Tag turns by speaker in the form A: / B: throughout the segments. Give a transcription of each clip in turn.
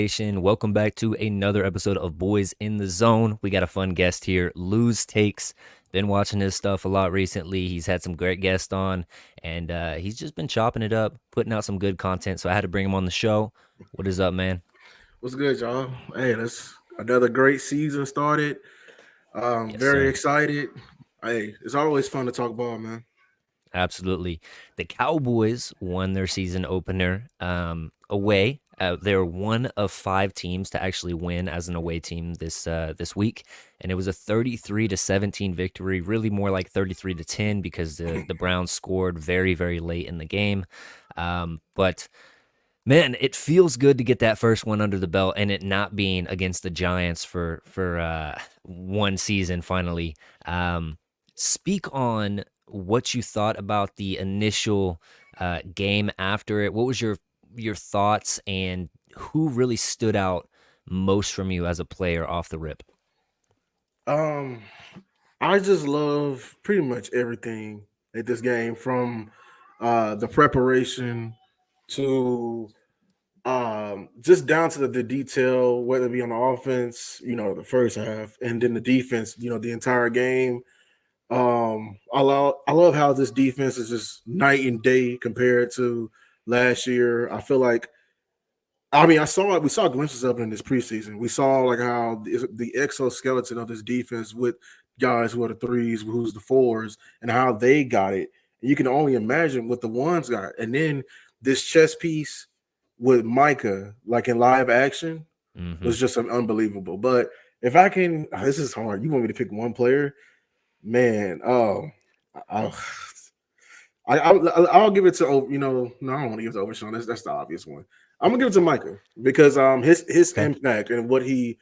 A: Nation. Welcome back to another episode of Boys in the Zone. We got a fun guest here, Lose Takes. Been watching his stuff a lot recently. He's had some great guests on, and he's just been chopping it up, putting out some good content. So I had to bring him on the show. What is up, man?
B: What's good, y'all? Hey, that's another great season started.
A: Yes,
B: Very
A: sir.
B: excited. Hey, it's always fun to talk ball, man.
A: Absolutely. The Cowboys won their season opener away. They're one of five teams to actually win as an away team this week, and it was a 33-17 victory. Really, more like 33-10 because the Browns scored very late in the game. But man, it feels good to get that first one under the belt, and it not being against the Giants for one season finally. Speak on what you thought about the initial game after it. What was your thoughts, and who really stood out most from you as a player off the rip?
B: Um, I just love pretty much everything at this game, from the preparation to just down to the detail, whether it be on the offense, the first half, and then the defense, the entire game. I love how this defense is just night and day compared to last year. I feel like, we saw glimpses of it in this preseason. We saw like how the exoskeleton of this defense with guys who are the threes, who's the fours, and how they got it. And you can only imagine what the ones got. And then this chess piece with Micah, like in live action,
A: Hmm.
B: was just unbelievable. But if I can, this is hard. You want me to pick one player, man? I, I'll give it to no, I don't want to give it to Overshawn. That's the obvious one. I'm gonna give it to Micah because his
A: Okay.
B: impact and what he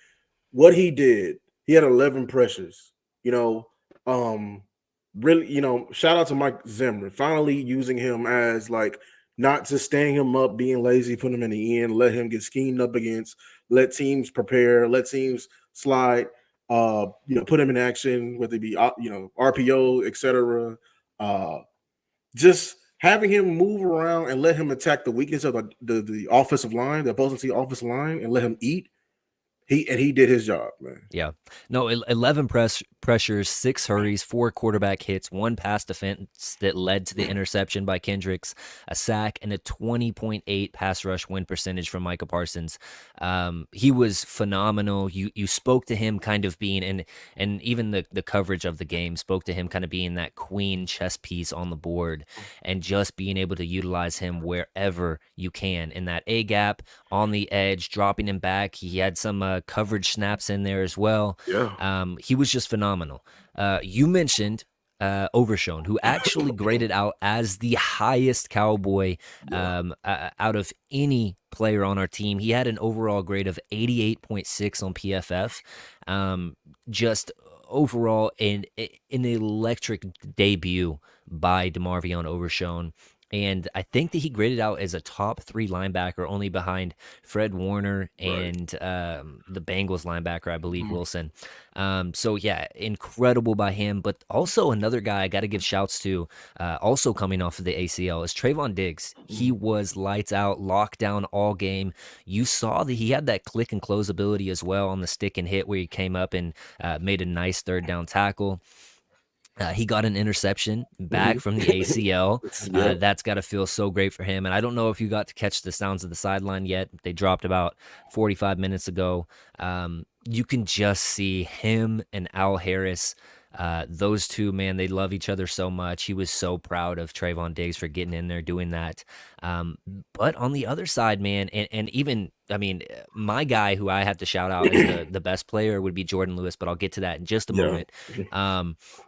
B: did. He had 11 pressures. You know, um, really, shout out to Mike Zimmer finally using him as like not just staying him up, being lazy, putting him in the end, let him get schemed up against, let teams prepare, let teams slide. Put him in action, whether it be RPO, etc. Uh, just having him move around and let him attack the weakness of the offensive line, the opposing team offensive line, and let him eat. He did his job, man.
A: Yeah. No, 11 pressures, 6 hurries, 4 quarterback hits, 1 pass defense that led to the interception by Kendricks, a sack, and a 20.8 pass rush win percentage from Micah Parsons. He was phenomenal. You spoke to him kind of being, and even the coverage of the game spoke to him kind of being that queen chess piece on the board, and just being able to utilize him wherever you can in that A gap, on the edge, dropping him back. He had some coverage snaps in there as well.
B: Yeah,
A: He was just phenomenal. You mentioned Overshone, who actually graded out as the highest Cowboy
B: yeah,
A: out of any player on our team. He had an overall grade of 88.6 on PFF. Just overall an electric debut by DeMarvion Overshone. And I think that he graded out as a top 3 linebacker, only behind Fred Warner
B: right.
A: and the Bengals linebacker, I believe,
B: Mhm.
A: Wilson. So, yeah, incredible by him. But also another guy I got to give shouts to, also coming off of the ACL, is Trayvon Diggs. He
B: Mhm.
A: was lights out, lockdown all game. You saw that he had that click and close ability as well on the stick and hit where he came up and made a nice third down tackle. He got an interception back
B: Mhm.
A: from the ACL.
B: Yep.
A: That's got to feel so great for him. And I don't know if you got to catch the sounds of the sideline yet. They dropped about 45 minutes ago. You can just see him and Al Harris. Those two, man, they love each other so much. He was so proud of Trayvon Diggs for getting in there doing that. Um, but on the other side, man, and even I mean, my guy who I have to shout out as the best player would be Jordan Lewis, but I'll get to that in just a
B: Yeah.
A: moment.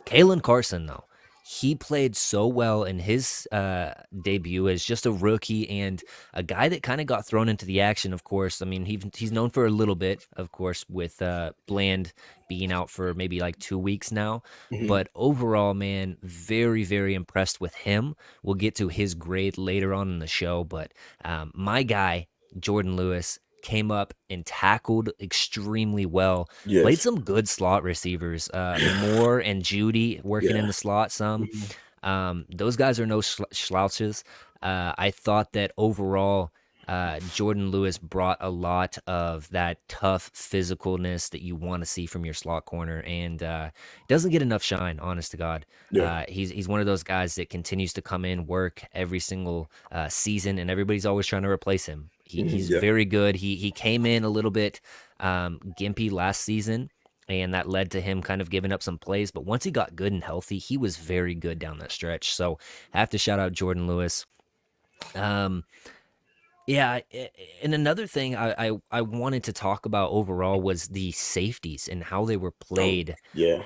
A: Kalen Carson, though, he played so well in his debut as just a rookie and a guy that kind of got thrown into the action, of course. I mean, he's known for a little bit, of course, with Bland being out for maybe like 2 weeks now.
B: Mhm.
A: But overall, man, very impressed with him. We'll get to his grade later on in the show. But my guy, Jordan Lewis, came up and tackled extremely well. Played
B: Yes.
A: some good slot receivers. Moore and Judy working in
B: Yeah.
A: the slot some.
B: Mhm.
A: Those guys are no slouches. I thought that overall, Jordan Lewis brought a lot of that tough physicalness that you want to see from your slot corner, and doesn't get enough shine. Honest to God,
B: Yeah.
A: he's one of those guys that continues to come in, work every single season, and everybody's always trying to replace him. He's
B: Yeah.
A: very good. He came in a little bit gimpy last season, and that led to him kind of giving up some plays. But once he got good and healthy, he was very good down that stretch. So I have to shout out Jordan Lewis. Um, yeah, and another thing I wanted to talk about overall was the safeties and how they were
B: Oh,
A: played.
B: yeah.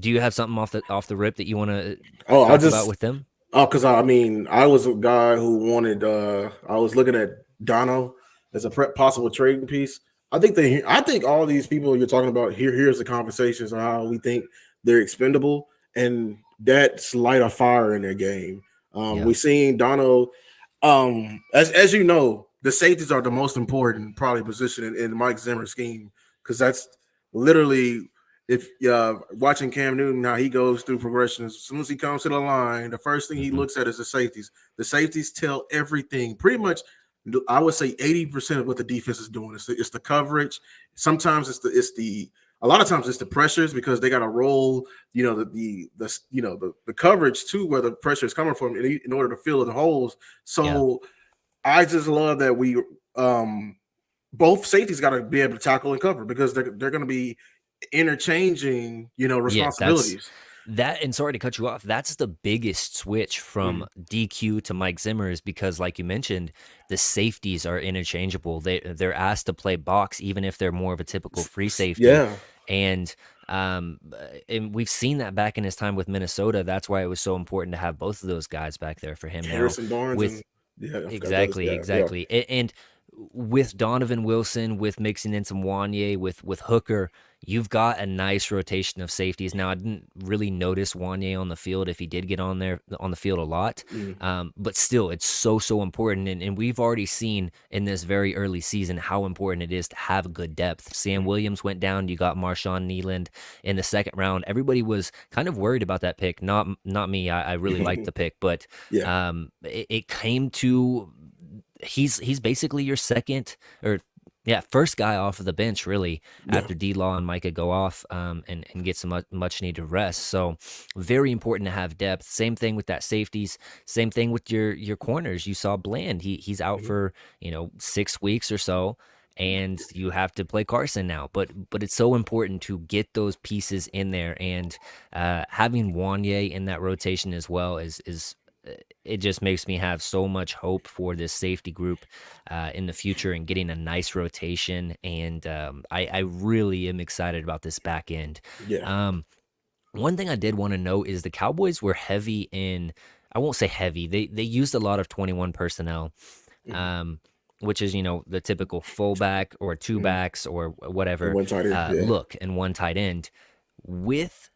A: Do you have something off the rip that you want to
B: Oh, I
A: talk about
B: just
A: with them?
B: because I mean, I was a guy who wanted. I was looking at Dono as a possible trading piece. I think all these people you're talking about here's the conversations on how we think they're expendable, and that's light a fire in their game.
A: Yeah,
B: We've seen Dono. As you know, the safeties are the most important probably position in Mike Zimmer's scheme because that's literally if watching Cam Newton how he goes through progressions. As soon as he comes to the line, the first thing he
A: hmm
B: looks at is the safeties. The safeties tell everything. Pretty much, I would say 80% of what the defense is doing. It's the coverage. Sometimes it's the a lot of times it's the pressures because they got to roll. You know the coverage too where the pressure is coming from in order to fill the holes.
A: yeah,
B: So I just love that we both safeties got to be able to tackle and cover because they're going to be interchanging,
A: yeah. That's
B: responsibilities.
A: that. And sorry to cut you off. That's the biggest switch from
B: Mm.
A: DQ to Mike Zimmer is because, like you mentioned, the safeties are interchangeable. They're asked to play box even if they're more of a typical free safety,
B: Yeah,
A: and and we've seen that back in his time with Minnesota. That's why it was so important to have both of those guys back there for him. Now
B: Harrison Barnes and
A: with
B: yeah, I forgot the others.
A: exactly,
B: Yeah, yeah.
A: exactly. And with Donovan Wilson, with mixing in some Wanye, with Hooker, you've got a nice rotation of safeties. Now, I didn't really notice Wanye on the field if he did get on there on the field a lot,
B: Mm.
A: but still, it's so important. And we've already seen in this very early season how important it is to have good depth. Sam
B: Mm.
A: Williams went down. You got Marshawn Nealand in the second round. Everybody was kind of worried about that pick. Not me. I really liked the pick, but
B: Yeah.
A: it came to he's basically your second or yeah first guy off of the bench really
B: Yeah.
A: after D Law and Micah go off and get some much needed rest. So very important to have depth. Same thing with that safeties. Same thing with your corners. You saw Bland. He's out
B: Mhm.
A: for 6 weeks or so. And you have to play Carson now, but it's so important to get those pieces in there, and having Wanye in that rotation as well is it just makes me have so much hope for this safety group in the future and getting a nice rotation. And I really am excited about this back end.
B: Yeah.
A: Um, one thing I did want to note is the Cowboys were heavy in, I won't say heavy, they used a lot of 21 personnel,
B: Mhm.
A: um, which is, the typical fullback or two
B: Mhm.
A: backs or
B: And
A: whatever
B: one tight end. Yeah.
A: look and one tight end. With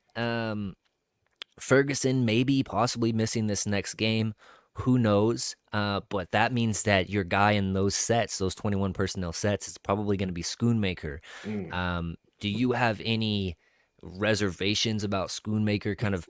A: Ferguson maybe possibly missing this next game. Who knows? But that means that your guy in those sets, those 21 personnel sets, is probably going to be Schoonmaker.
B: Mm.
A: Do you have any reservations about Schoonmaker kind of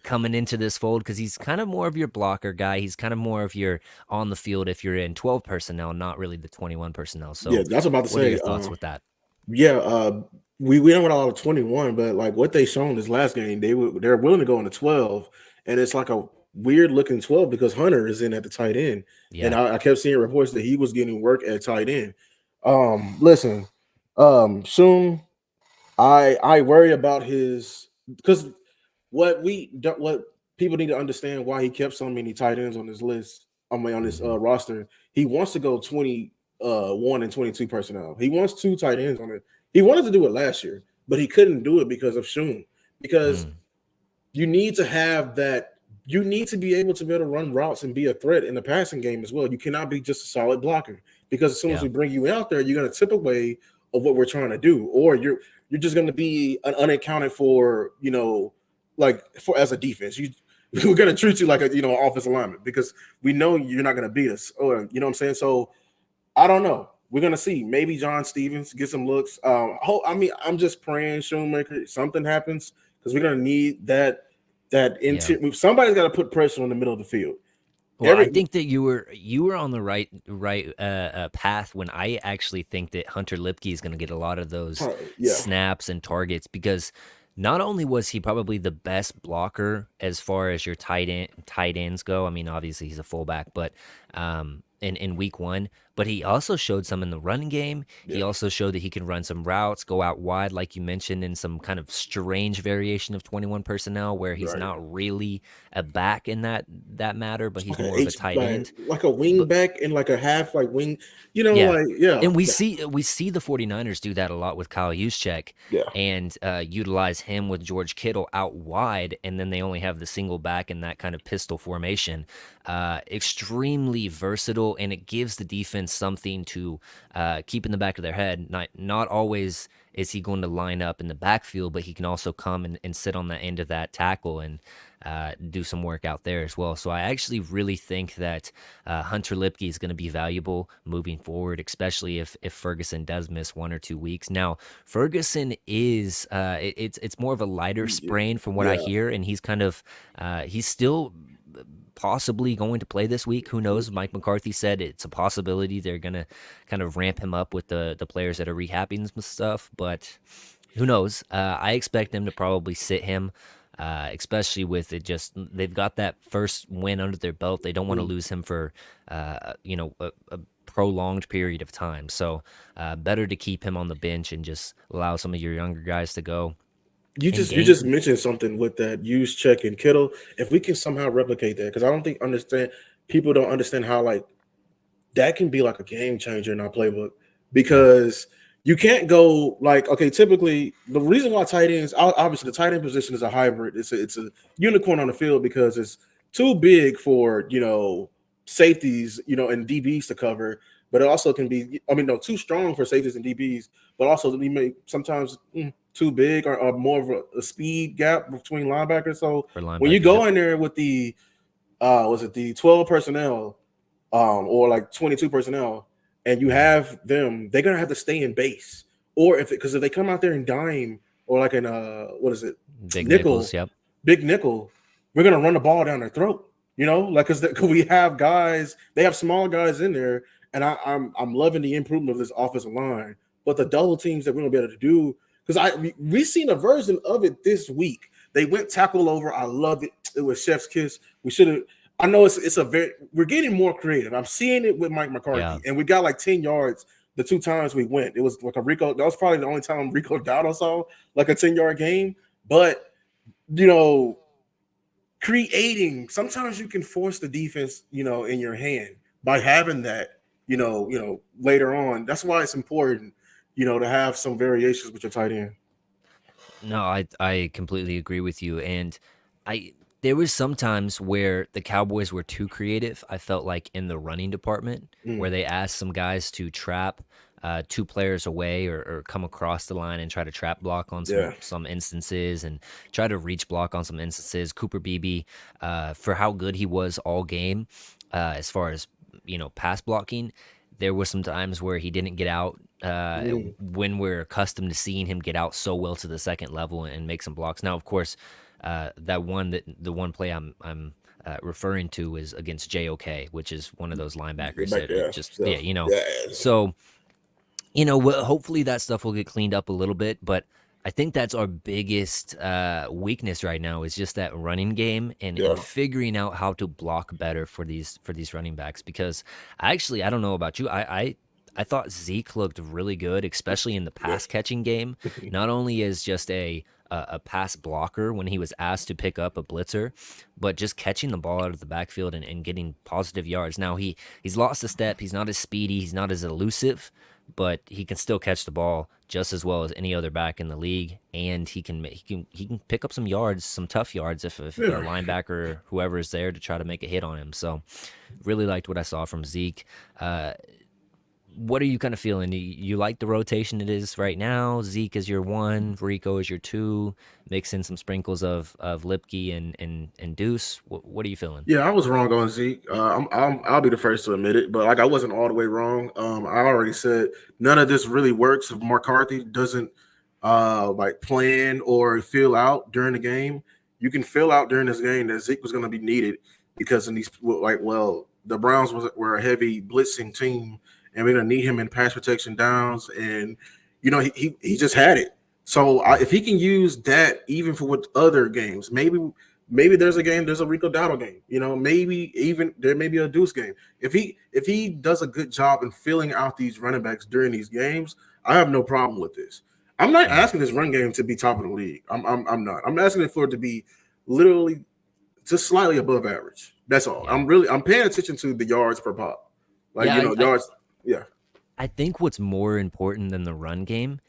A: coming into this fold? Because he's kind of more of your blocker guy. He's kind of more of your on the field if you're in 12 personnel, not really the 21 personnel.
B: Yeah,
A: So,
B: that's what I'm about to
A: what are your
B: say.
A: thoughts with that?
B: Yeah, we don't got a lot of 21, but like what they shown this last game, they're willing to go into 12, and it's like a weird looking 12 because Hunter is in at the tight end, and
A: Yeah.
B: I kept seeing reports that he was getting work at tight end. Listen, soon I worry about his because what people need to understand why he kept so many tight ends on his list. I mean, on this
A: hmm
B: roster, he wants to go 21 and 22 personnel. He wants two tight ends on it. He wanted to do it last year, but he couldn't do it because of Shun. Because
A: Mm,
B: you need to have that. You need to be able to run routes and be a threat in the passing game as well. You cannot be just a solid blocker because as soon as
A: yeah.
B: we bring you out there, you're going to tip away of what we're trying to do, or you're just going to be an unaccounted for. Like for as a defense, we're going to treat you like a offensive lineman because we know you're not going to beat us, or you know what I'm saying. So I don't know. We're gonna see. Maybe John Stevens get some looks. I mean, I'm just praying Shoemaker something happens because we're gonna need that
A: Yeah.
B: interior. Somebody's got to put pressure on the middle of the field.
A: Well, I think that you were on the right path when I actually think that Hunter Lipke is going to get a lot of those
B: Yeah,
A: snaps and targets because not only was he probably the best blocker as far as your tight ends go. I mean, obviously he's a fullback, but in week one, but he also showed some in the running game. He
B: yeah,
A: also showed that he can run some routes, go out wide, like you mentioned, in some kind of strange variation of 21 personnel where he's
B: right.
A: not really a back in that matter, but he's
B: Like a
A: more of a
B: H,
A: tight end.
B: like a wing
A: But
B: back and like a half like wing,
A: yeah.
B: like yeah,
A: And we
B: yeah,
A: see the 49ers do that a lot with Kyle Juszczyk
B: yeah.
A: and utilize him with George Kittle out wide, and then they only have the single back in that kind of pistol formation. Extremely versatile, and it gives the defense something to keep in the back of their head. Not always is he going to line up in the backfield, but he can also come and sit on the end of that tackle and do some work out there as well. So I actually really think that Hunter Lipke is going to be valuable moving forward, especially if Ferguson does miss 1 or 2 weeks. Now Ferguson is it's more of a lighter sprain from what I
B: Yeah.
A: hear, and he's kind of he's still possibly going to play this week. Who knows? Mike McCarthy said it's a possibility they're gonna kind of ramp him up with the players that are rehabbing some stuff, but who knows? I expect them to probably sit him, especially with it. Just they've got that first win under their belt. They don't want to
B: Mm.
A: lose him for a prolonged period of time. So better to keep him on the bench and just allow some of your younger guys to go and
B: You just
A: gain.
B: mentioned something with that use check and Kittle. If we can somehow replicate that, because I don't think understand people don't understand how like that can be like a game changer in our playbook
A: Yeah,
B: because you can't go like okay. Typically, the reason why tight ends obviously the tight end position is a hybrid. It's a unicorn on the field because it's too big for safeties and DBs to cover, but it also can be I mean no too strong for safeties and DBs, but also we may sometimes too big or more of a speed gap between linebackers. So
A: for
B: when you
A: linebackers.
B: go
A: Yep,
B: in there with the was it the 12 personnel or like 22 personnel, and you
A: hmm
B: have them, they're gonna have to stay in base. Or if they come out there and dime or like an what is it,
A: Big Nichols.
B: nickel,
A: Yep.
B: big nickel, we're gonna run the ball down their throat. Like because we have guys, they have small guys in there, and I'm loving the improvement of this offensive line. But the double teams that we're gonna be able to do, because we seen a version of it this week. They went tackle over. I loved it. It was chef's kiss. We should have. I know it's a very we're getting more creative. I'm seeing it with Mike
A: Yeah.
B: McCarthy, and we got like 10 yards the two times we went. It was like a Rico. That was probably the only time Rico Dowdle saw like a 10-yard game. But you know, creating sometimes you can force the defense, in your hand by having that, later on. That's why it's important, to have some variations with your tight end.
A: No, I completely agree with you, and I there was some times where the Cowboys were too creative. I felt like in the running department
B: Mm,
A: where they asked some guys to trap two players away or come across the line and try to trap block on
B: yeah,
A: some instances and try to reach block on some instances. Cooper Beebe, for how good he was all game, as far as pass blocking, there were some times where he didn't get out
B: mm,
A: when we're accustomed to seeing him get out so well to the second level and make some blocks. Now, of course, the one play I'm referring to is against JOK, which is one of those linebackers
B: back
A: that it
B: there,
A: just
B: so yeah,
A: So hopefully that stuff will get cleaned up a little bit, but I think that's our biggest weakness right now is just that running game and
B: yeah,
A: figuring out how to block better for these running backs. Because I don't know about you, I thought Zeke looked really good, especially in the
B: yeah,
A: pass catching game. Not only as just a pass blocker when he was asked to pick up a blitzer, but just catching the ball out of the backfield and getting positive yards. Now he's lost a step. He's not as speedy. He's not as elusive, but he can still catch the ball just as well as any other back in the league, and he can pick up some yards, some tough yards if a
B: yeah.
A: linebacker or whoever is there to try to make a hit on him. So, really liked what I saw from Zeke. What are you kind of feeling? You like the rotation it is right now? Zeke is your one, Rico is your two. Mix in some sprinkles of Lipke and Deuce. What are you feeling?
B: Yeah, I was wrong on Zeke. I'll be the first to admit it, but like I wasn't all the way wrong. I already said none of this really works if McCarthy doesn't like plan or fill out during the game. You can fill out during this game that Zeke was going to be needed. because in these like the Browns were a heavy blitzing team, and we're gonna need him in pass protection downs, and he just had it. So
A: Yeah.
B: if he can use that even for with other games, maybe there's a Rico Dowdle game, maybe even there may be a Deuce game. If he does a good job in filling out these running backs during these games, I have no problem with this. I'm not
A: Mhm.
B: asking this run game to be top of the league. I'm not. I'm asking it for it to be literally just slightly above average. That's all.
A: Yeah.
B: I'm paying attention to the yards per pop. Like,
A: Yeah,
B: yards. Yeah.
A: I think what's more important than the run game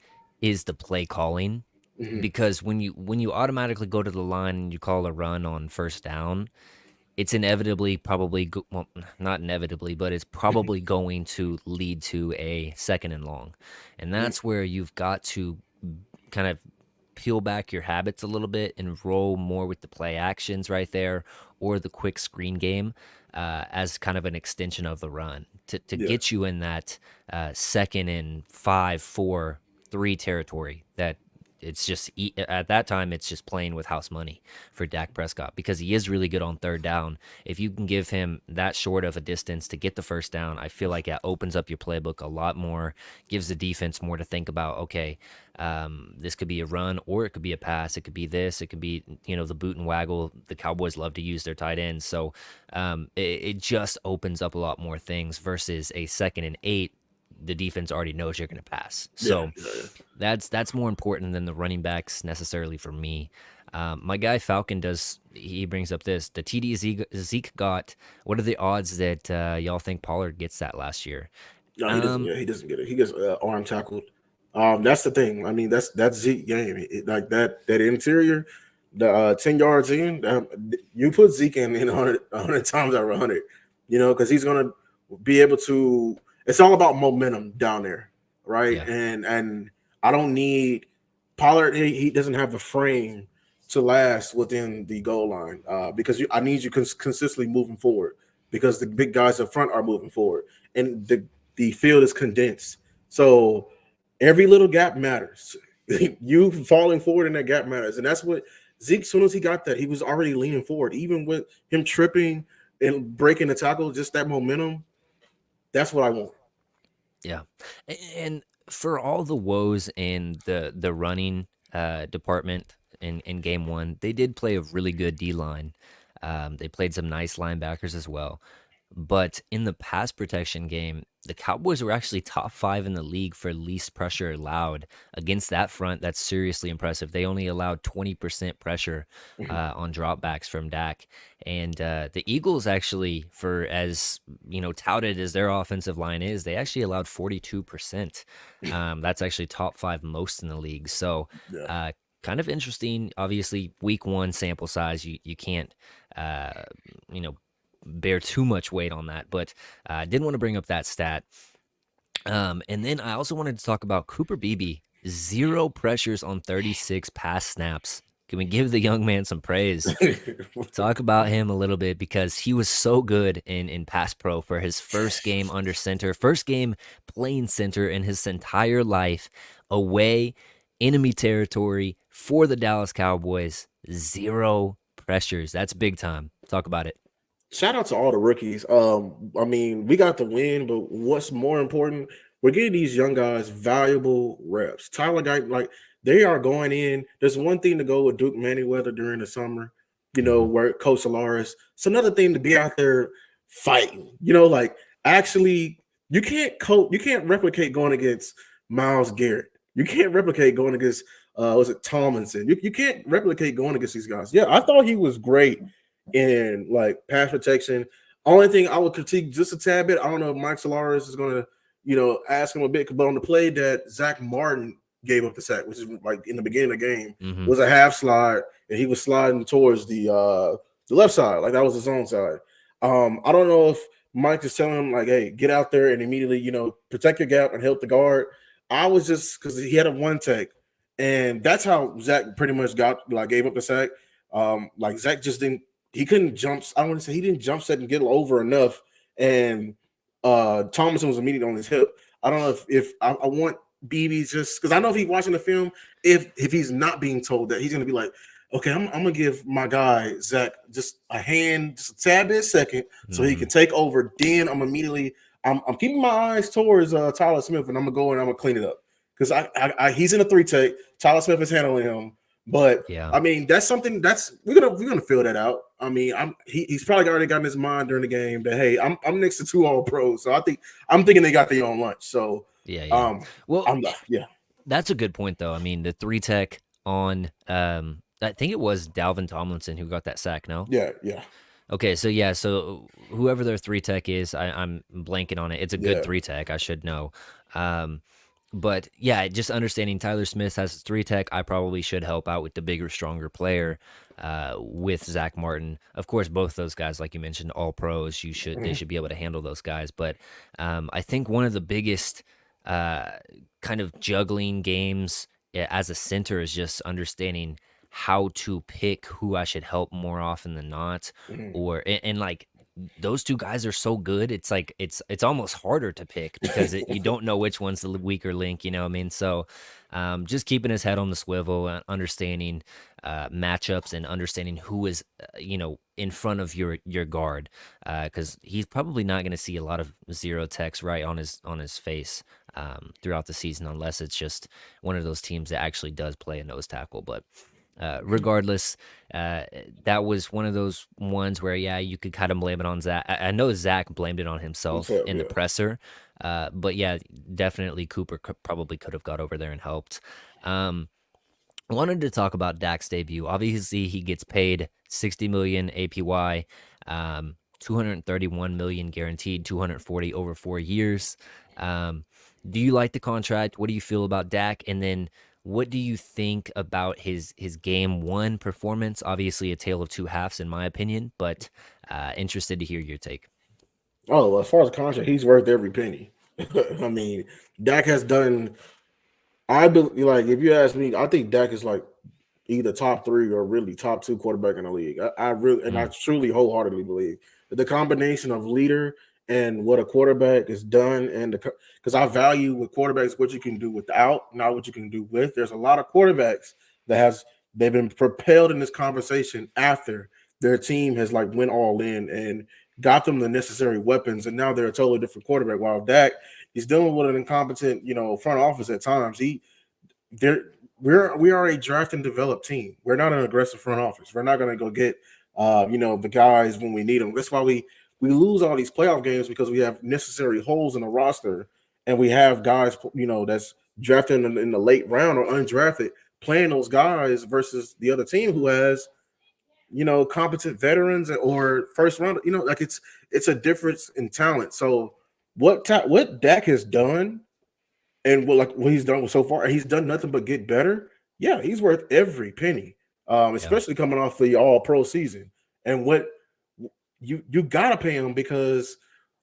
A: is the play calling,
B: Hmm.
A: because when you automatically go to the line and you call a run on first down, it's inevitably well, not inevitably, but it's probably going to lead to a second and long. And that's where you've got to kind of peel back your habits a little bit and roll more with the play actions right there, or the quick screen game, as kind of an extension of the run to
B: Yeah.
A: get you in that second and 5, 4, 3 territory. That it's just at that time it's just playing with house money for Dak Prescott, because he is really good on third down. If you can give him that short of a distance to get the first down, I feel like it opens up your playbook a lot more, gives the defense more to think about. Okay, this could be a run or it could be a pass. It could be this. It could be, the boot and waggle. The Cowboys love to use their tight ends. So it just opens up a lot more things versus a 2nd and 8. The defense already knows you're going to pass.
B: Yeah.
A: So
B: Yeah.
A: that's more important than the running backs necessarily for me. My guy Falcon he brings up this, the TD Zeke got. What are the odds that y'all think Pollard gets that last year?
B: No, he doesn't.
A: Um,
B: Yeah, he doesn't get it. He gets arm tackled. That's the thing. I mean, that's Zeke game. Like that interior, the 10 yards in, you put Zeke in 100 times out of 100. Because he's gonna be able to. It's all about momentum down there, right?
A: yeah,
B: And I don't need Pollard. He doesn't have the frame to last within the goal line, because I need you consistently moving forward, because the big guys up front are moving forward, and the field is condensed. So every little gap matters. You falling forward in that gap matters. And that's what Zeke, as soon as he got that, he was already leaning forward. Even with him tripping and breaking the tackle, just that momentum, that's what I want.
A: yeah. And for all the woes in the running department in game one, they did play a really good D line. They played some nice linebackers as well. But in the pass protection game, the Cowboys were actually top 5 in the league for least pressure allowed against that front. That's seriously impressive. They only allowed 20% pressure on dropbacks from Dak. And the Eagles actually, for as touted as their offensive line is, they actually allowed 42%. That's actually top 5 most in the league. So
B: Yeah.
A: uh, kind of interesting. Obviously, week one sample size, you can't uh, you know bear too much weight on that, but I didn't want to bring up that stat. And then I also wanted to talk about Cooper Beebe. 0 pressures on 36 pass snaps. Can we give the young man some praise? Talk about him a little bit, because he was so good in pass pro for his first game under center, first game playing center in his entire life, away, enemy territory for the Dallas Cowboys. 0 pressures. That's big time. Talk about it.
B: Shout out to all the rookies. I mean, we got the win, but what's more important, we're getting these young guys valuable reps. Tyler Guy, like they are going in. There's one thing to go with Duke Manyweather during the summer,
A: Hmm.
B: where Coach Solaris. It's another thing to be out there fighting. Like actually, you can't replicate going against Miles Garrett. You can't replicate going against was it Tomlinson? You can't replicate going against these guys. Yeah, I thought he was great in like pass protection. Only thing I would critique just a tad bit, I don't know if Mike Solaris is going to, ask him a bit, but on the play that Zach Martin gave up the sack, which is like in the beginning of the game,
A: Hmm.
B: was a half slide, and he was sliding towards the left side, like that was his own side. I don't know if Mike is telling him like, hey, get out there and immediately, protect your gap and help the guard. I was just because he had a one take, and that's how Zach pretty much got like gave up the sack. Like Zach just didn't he couldn't jump. I want to say he didn't jump set and get over enough. And Thomason was immediately on his hip. I don't know if I want BB just because I know if he's watching the film, if he's not being told that, he's gonna be like, okay, I'm gonna give my guy Zach just a hand, just a tad bit second, so he can
A: Hmm.
B: take over. Then I'm keeping my eyes towards Tyler Smith, and I'm gonna go and I'm gonna clean it up because he's in a three tech. Tyler Smith is handling him, but
A: Yeah.
B: I mean that's something that's we're gonna feel that out. I mean, he's probably already got in his mind during the game that hey, I'm next to two All Pros, so I'm thinking they got their own lunch. So
A: Yeah, yeah.
B: um,
A: Well,
B: I'm yeah
A: that's a good point though. I mean, the three tech on I think it was Dalvin Tomlinson who got that sack, no?
B: yeah
A: Okay, so yeah, so whoever their three tech is, I'm blanking on it. It's a good
B: yeah.
A: three tech, I should know. Um, but yeah, just understanding Tyler Smith has three tech, I probably should help out with the bigger, stronger player with Zach Martin. Of course, both those guys, like you mentioned, all pros. They
B: Mhm.
A: should be able to handle those guys. But I think one of the biggest uh, kind of juggling games as a center is just understanding how to pick who I should help more often than not,
B: Mhm.
A: or and like those two guys are so good. It's like it's almost harder to pick because you don't know which one's the weaker link. You know what I mean? So just keeping his head on the swivel, understanding matchups, and understanding who is in front of your guard, because he's probably not going to see a lot of zero techs right on his face throughout the season unless it's just one of those teams that actually does play a nose tackle. But regardless, uh, that was one of those ones where, yeah, you could kind of blame it on Zach. I know Zach blamed it on himself
B: Himself,
A: in the
B: yeah.
A: presser, but yeah, definitely Cooper probably could have got over there and helped. Um, Wanted to talk about Dak's debut. Obviously, he gets paid 60 million APY, 231 million guaranteed, 240 over 4 years. Um, do you like the contract? What do you feel about Dak? And then what do you think about his game one performance? Obviously, a tale of two halves, in my opinion, but interested to hear your take.
B: Oh, well, as far as the contract, he's worth every penny. I mean, Dak has done. I believe, like, if you ask me, I think Dak is like either top three or really top two quarterback in the league. I really and I
A: Mm,
B: truly wholeheartedly believe that the combination of leader and what a quarterback is done, and because I value with quarterbacks what you can do without, not what you can do with. There's a lot of quarterbacks that has they've been propelled in this conversation after their team has like went all in and got them the necessary weapons, and now they're a totally different quarterback. While Dak, he's dealing with an incompetent, front office at times. There we are a draft and develop team. We're not an aggressive front office. We're not going to go get the guys when we need them. That's why we lose all these playoff games because we have necessary holes in the roster, and we have guys that's drafted in the late round or undrafted playing those guys versus the other team who has competent veterans or first round. Like it's a difference in talent. So what Dak has done and what he's done so far, he's done nothing but get better. Yeah, he's worth every penny,
A: yeah,
B: especially coming off the All Pro season. And what you gotta pay him because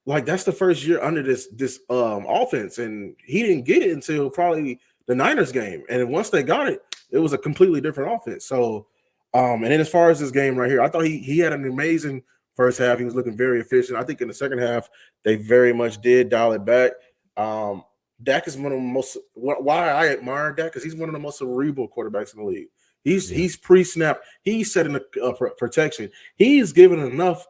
B: like that's the first year under this offense, and he didn't get it until probably the Niners game. And once they got it, it was a completely different offense. So, and then as far as this game right here, I thought he had an amazing first half. He was looking very efficient. I think in the second half they very much did dial it back. Um, Dak is one of the most why I admire Dak because he's one of the most cerebral quarterbacks in the league. He's
A: yeah,
B: he's pre-snap. He's setting the protection. He's given enough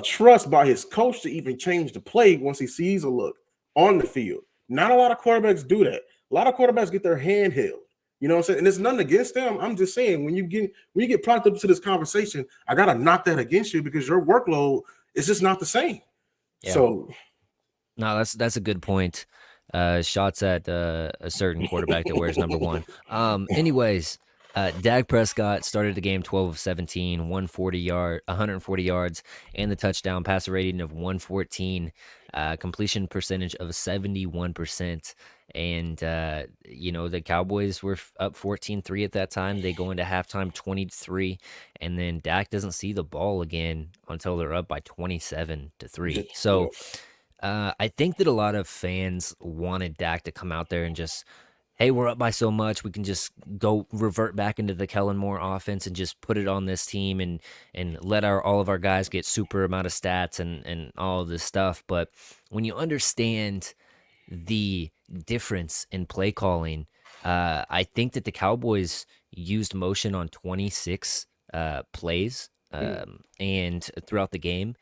B: trust by his coach to even change the play once he sees a look on the field. Not a lot of quarterbacks do that. A lot of quarterbacks get their hand held. You know what I'm saying? And it's nothing against them. I'm just saying when you get prompted up to this conversation, I gotta knock that against you because your workload is just not the same.
A: yeah.
B: So
A: No, that's a good point. Shots at a certain quarterback that wears number one. Anyways, Dak Prescott started the game 12 of 17, 140 yards, and the touchdown passer rating of 114, completion percentage of 71%. And the Cowboys were up 14-3 at that time. They go into halftime 20-3, and then Dak doesn't see the ball again until they're up by 27-3.
B: yeah,
A: So I think that a lot of fans wanted Dak to come out there and just, hey, we're up by so much, we can just go revert back into the Kellen Moore offense and just put it on this team and let all of our guys get super amount of stats and all of this stuff. But when you understand the difference in play calling, I think that the Cowboys used motion on 26 plays
B: Mm,
A: and throughout the game,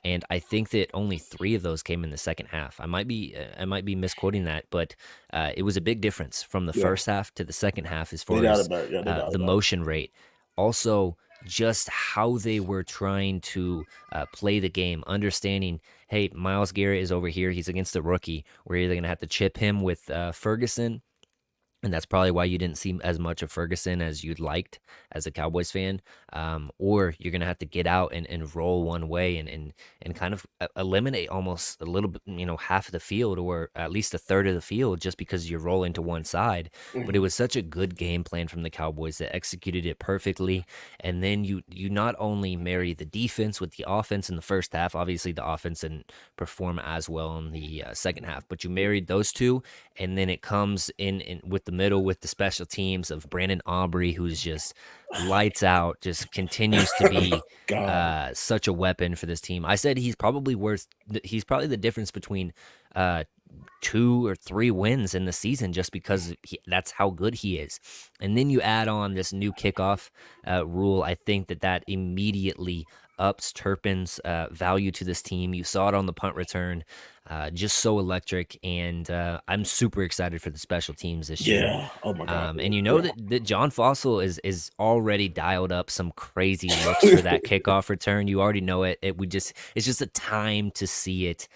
A: and I think that only 3 of those came in the second half. I might be misquoting that, but it was a big difference from the
B: yeah,
A: first half to the second half as
B: they
A: far
B: got
A: as
B: it back. Yeah, they got
A: the
B: it back.
A: motion rate. Also, just how they were trying to play the game, understanding, hey, Miles Garrett is over here. He's against the rookie. We're either going to have to chip him with Ferguson, and that's probably why you didn't see as much of Ferguson as you'd liked as a Cowboys fan. Or you're gonna have to get out and roll one way and kind of eliminate almost a little bit, half of the field or at least a third of the field just because you're rolling to one side. But it
B: Mhm.
A: was such a good game plan from the Cowboys that executed it perfectly. And then you not only marry the defense with the offense in the first half. Obviously, the offense didn't perform as well in the second half, but you married those two, and then it comes in with the middle with the special teams of Brandon Aubrey, who's just lights out, just continues to be
B: God,
A: such a weapon for this team. I said he's probably worth. He's probably the difference between uh, 2 or 3 wins in the season just because that's how good he is. And then you add on this new kickoff rule. I think that immediately ups Turpin's value to this team. You saw it on the punt return, just so electric. And I'm super excited for the special teams this year.
B: yeah. Oh my God,
A: And you know
B: yeah.
A: that John Fossil is already dialed up some crazy looks for that kickoff return. You already know it. It's just a time to see it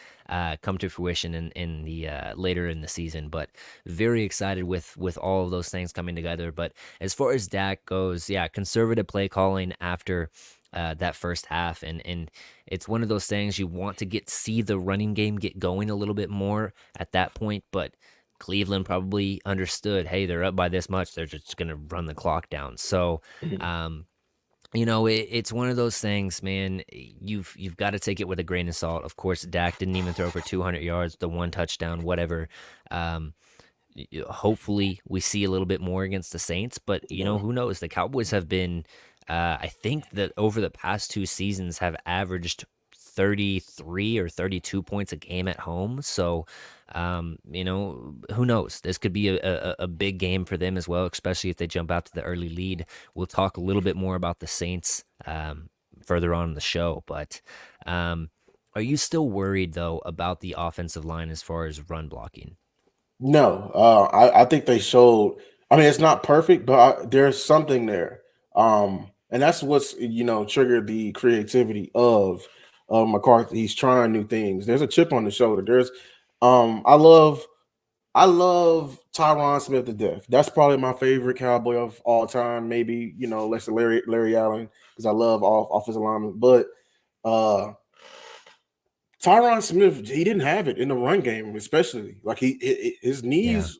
A: come to fruition in the later in the season. But very excited with all of those things coming together. But as far as Dak goes, yeah, conservative play calling after that first half, and it's one of those things you want to see the running game get going a little bit more at that point, but. Cleveland probably understood, hey, they're up by this much. They're just going to run the clock down. So,
B: Mhm.
A: um, it's one of those things, man. You've got to take it with a grain of salt. Of course, Dak didn't even throw for 200 yards, the one touchdown, whatever. Um, Hopefully, we see a little bit more against the Saints, but
B: Yeah.
A: who knows? The Cowboys have been, I think that over the past 2 seasons have averaged 33 or 32 points a game at home. So, who knows? This could be a big game for them as well, especially if they jump out to the early lead. We'll talk a little bit more about the Saints further on in the show, but are you still worried though about the offensive line as far as run blocking?
B: No, I think they showed. I mean, it's not perfect, but there's something there, and that's what's triggered the creativity of McCarthy. He's trying new things. There's a chip on the shoulder. I love Tyron Smith to death. That's probably my favorite Cowboy of all time. Maybe less than Larry Allen because I love offensive linemen, but uh Tyron Smith, he didn't have it in the run game, especially like his
A: Yeah,
B: knees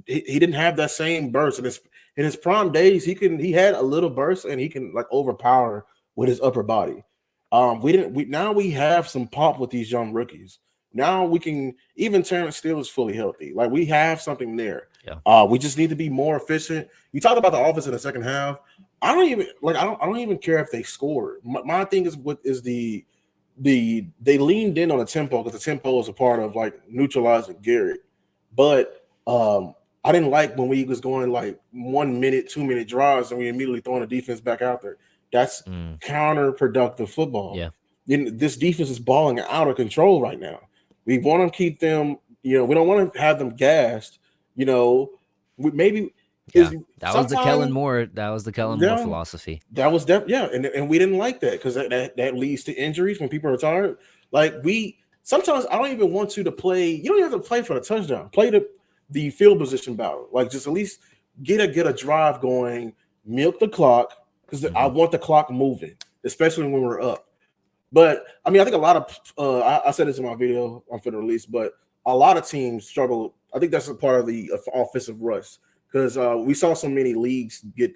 B: he didn't have that same burst in his prime days. He had a little burst and he can like overpower with his upper body. We didn't we now we have some pop with these young rookies. Now we can even Terrence Steele is fully healthy. Like we have something there.
A: yeah,
B: We just need to be more efficient. You talked about the offense in the second half. I don't even care if they scored. My thing is what is they leaned in on the tempo because the tempo is a part of like neutralizing Garrett. But I didn't like when we was going like 1 minute, 2 minute drives, and we immediately throwing the defense back out there. That's
A: mm,
B: counterproductive football.
A: yeah,
B: This defense is balling out of control right now. We want to keep them, we don't want to have them gassed. You know, maybe
A: yeah.
B: is
A: That was the Kellen
B: sometimes
A: Moore. That was the Kellen Moore
B: yeah,
A: philosophy.
B: that was yeah, and we didn't like that because that leads to injuries when people are tired. Like we sometimes I don't even want you to play. You don't even have to play for the touchdown. Play the field position battle. Like just at least get a drive going, milk the clock because I
A: Hmm.
B: want the clock moving, especially when we're up. But I mean, I think a lot of I said this in my video I'm going to release, but a lot of teams struggle. I think that's a part of the offensive rush because we saw so many leagues get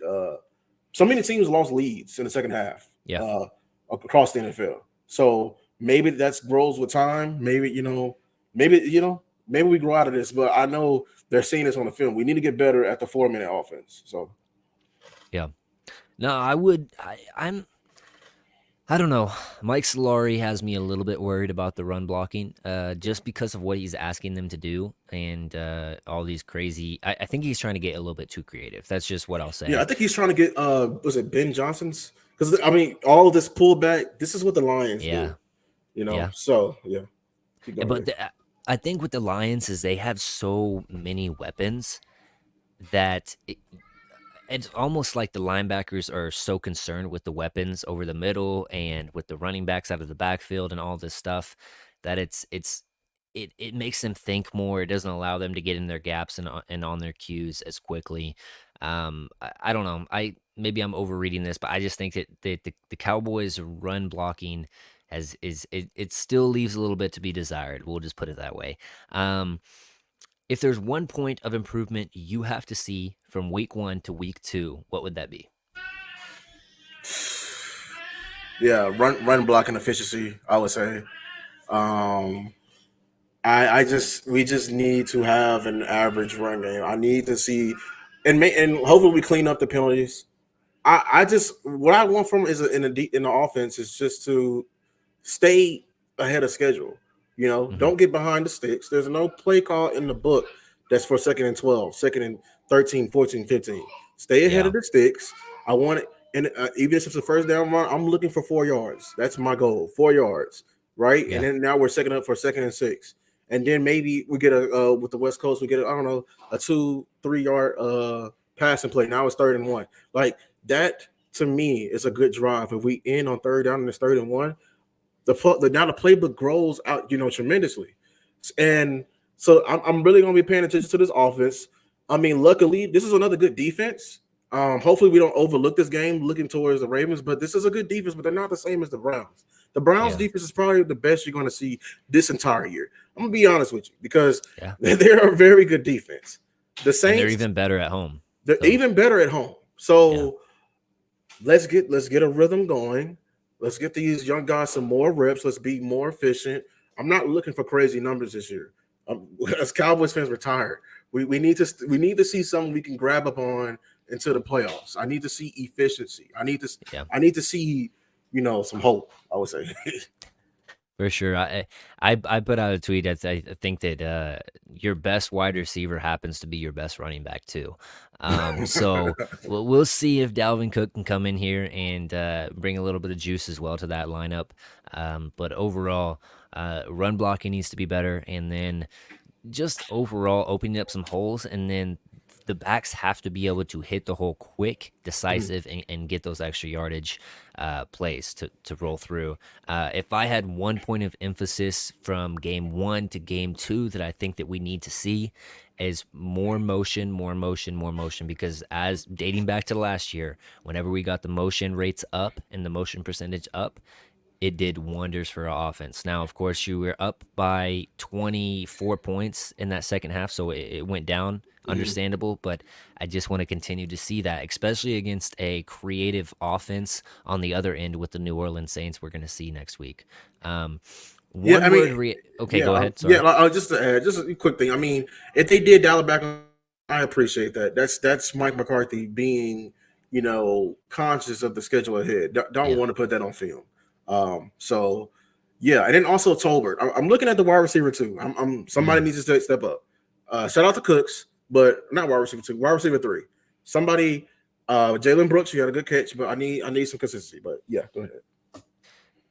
B: so many teams lost leads in the second half
A: Yeah,
B: across the NFL. So maybe that grows with time. Maybe maybe we grow out of this. But I know they're seeing this on the film. We need to get better at the 4 minute offense. So
A: yeah. No, I would. I'm. I don't know. Mike Solari has me a little bit worried about the run blocking, just because of what he's asking them to do and all these crazy. I think he's trying to get a little bit too creative. That's just what I'll
B: Yeah, I
A: say.
B: think he's trying to get was it Ben Johnson's? Because I mean, all of this pullback, this is what the Lions do,
A: Yeah,
B: you know.
A: yeah.
B: So yeah, keep going.
A: But I think with the Lions is they have so many weapons that it's almost like the linebackers are so concerned with the weapons over the middle and with the running backs out of the backfield and all this stuff that it makes them think more. It doesn't allow them to get in their gaps and on their cues as quickly. I don't know. I maybe I'm overreading this, but I just think that the Cowboys run blocking has is it still leaves a little bit to be desired. We'll just put it that way. Um, if there's one point of improvement you have to see from week 1 to week 2, what would that be?
B: Yeah, run blocking efficiency, I would say. Um, I just we just need to have an average run game. I need to see, and hopefully we clean up the penalties. I just what I want from is in the offense is just to stay ahead of schedule. You know,
A: Hmm.
B: don't get behind the sticks. There's no play call in the book that's for second and 12, second and 13, 14, 15. Stay ahead
A: Yeah,
B: of the sticks. I want it, and even if it's a first down run, I'm looking for 4 yards. That's my goal, 4 yards, right? And
A: yeah,
B: then now we're second up for second and six, and then maybe we get a with the West Coast, we get I don't know a 2 3 yard passing play. Now it's third and one. Like that to me is a good drive. If we end on third down and it's third and one, the now the playbook grows out, tremendously, and so I'm really going to be paying attention to this offense. I mean, luckily, this is another good defense. Hopefully, we don't overlook this game looking towards the Ravens, but this is a good defense, but they're not the same as the Browns. The Browns
A: yeah,
B: defense is probably the best you're going to see this entire year. I'm gonna be honest with you because
A: yeah.
B: they're a very good defense. The
A: And they're
B: Saints,
A: even better at home.
B: they're
A: So,
B: even better at home.
A: yeah,
B: So let's get a rhythm going. Let's get these young guys some more reps. Let's be more efficient. I'm not looking for crazy numbers this year. As Cowboys fans, we're tired. We need to see something we can grab up on into the playoffs. I need to see efficiency.
A: yeah.
B: I need to see some hope. I would say.
A: For sure. I put out a tweet. I think that your best wide receiver happens to be your best running back too. So we'll see if Dalvin Cook can come in here and bring a little bit of juice as well to that lineup. But overall, run blocking needs to be better, and then just overall opening up some holes, and then the backs have to be able to hit the hole quick, decisive, and get those extra yardage plays to roll through. If I had one point of emphasis from game 1 to game 2 that I think that we need to see is more motion, more motion, more motion. Because as dating back to last year, whenever we got the motion rates up and the motion percentage up, it did wonders for our offense. Now, of course, you were up by 24 points in that second half, so it went down.
B: Mhm.
A: Understandable, but I just want to continue to see that, especially against a creative offense on the other end with the New Orleans Saints we're going to see next week. Um,
B: Yeah,
A: one
B: I mean,
A: word. Okay,
B: yeah,
A: go ahead.
B: yeah.
A: Sorry.
B: Just to add, just a quick thing. I mean, if they did dial it back, I appreciate that. That's Mike McCarthy being, conscious of the schedule ahead. Don't
A: Yeah.
B: want to put that on film. So yeah, and then also Tolbert. I'm looking at the wide receiver too. Somebody
A: Mm.
B: needs to step up. Shout out to Cooks, but not wide receiver two, wide receiver three. Somebody, Jalen Brooks, you had a good catch, but I need some consistency. But yeah, go ahead.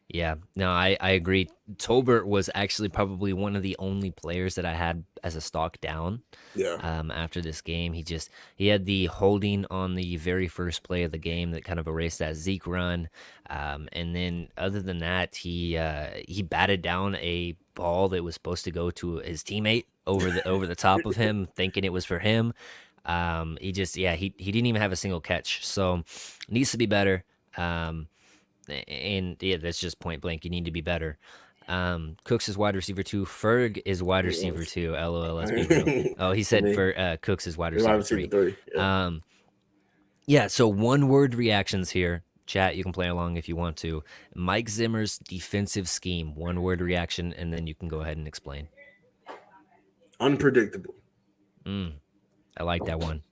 A: Yeah, no, I agree. Tolbert was actually probably one of the only players that I had as a stock down
B: Yeah.
A: after this game. He had the holding on the very first play of the game that kind of erased that Zeke run, and then other than that, he batted down a ball that was supposed to go to his teammate over the top of him, thinking it was for him. He just he didn't even have a single catch, so needs to be better. Um, and yeah, that's just point blank. You need to be better. Cooks is wide receiver 2. Ferg is wide receiver 2. LOL, let's be real. Oh, he
B: For
A: said
B: me,
A: for Cooks is wide
B: wide
A: receiver
B: receiver
A: 3.
B: three. Yeah.
A: Um, yeah, so one word reactions here. Chat, you can play along if you want to. Mike Zimmer's defensive scheme, one word reaction, and then you can go ahead and explain.
B: Unpredictable.
A: Mm, I like that one.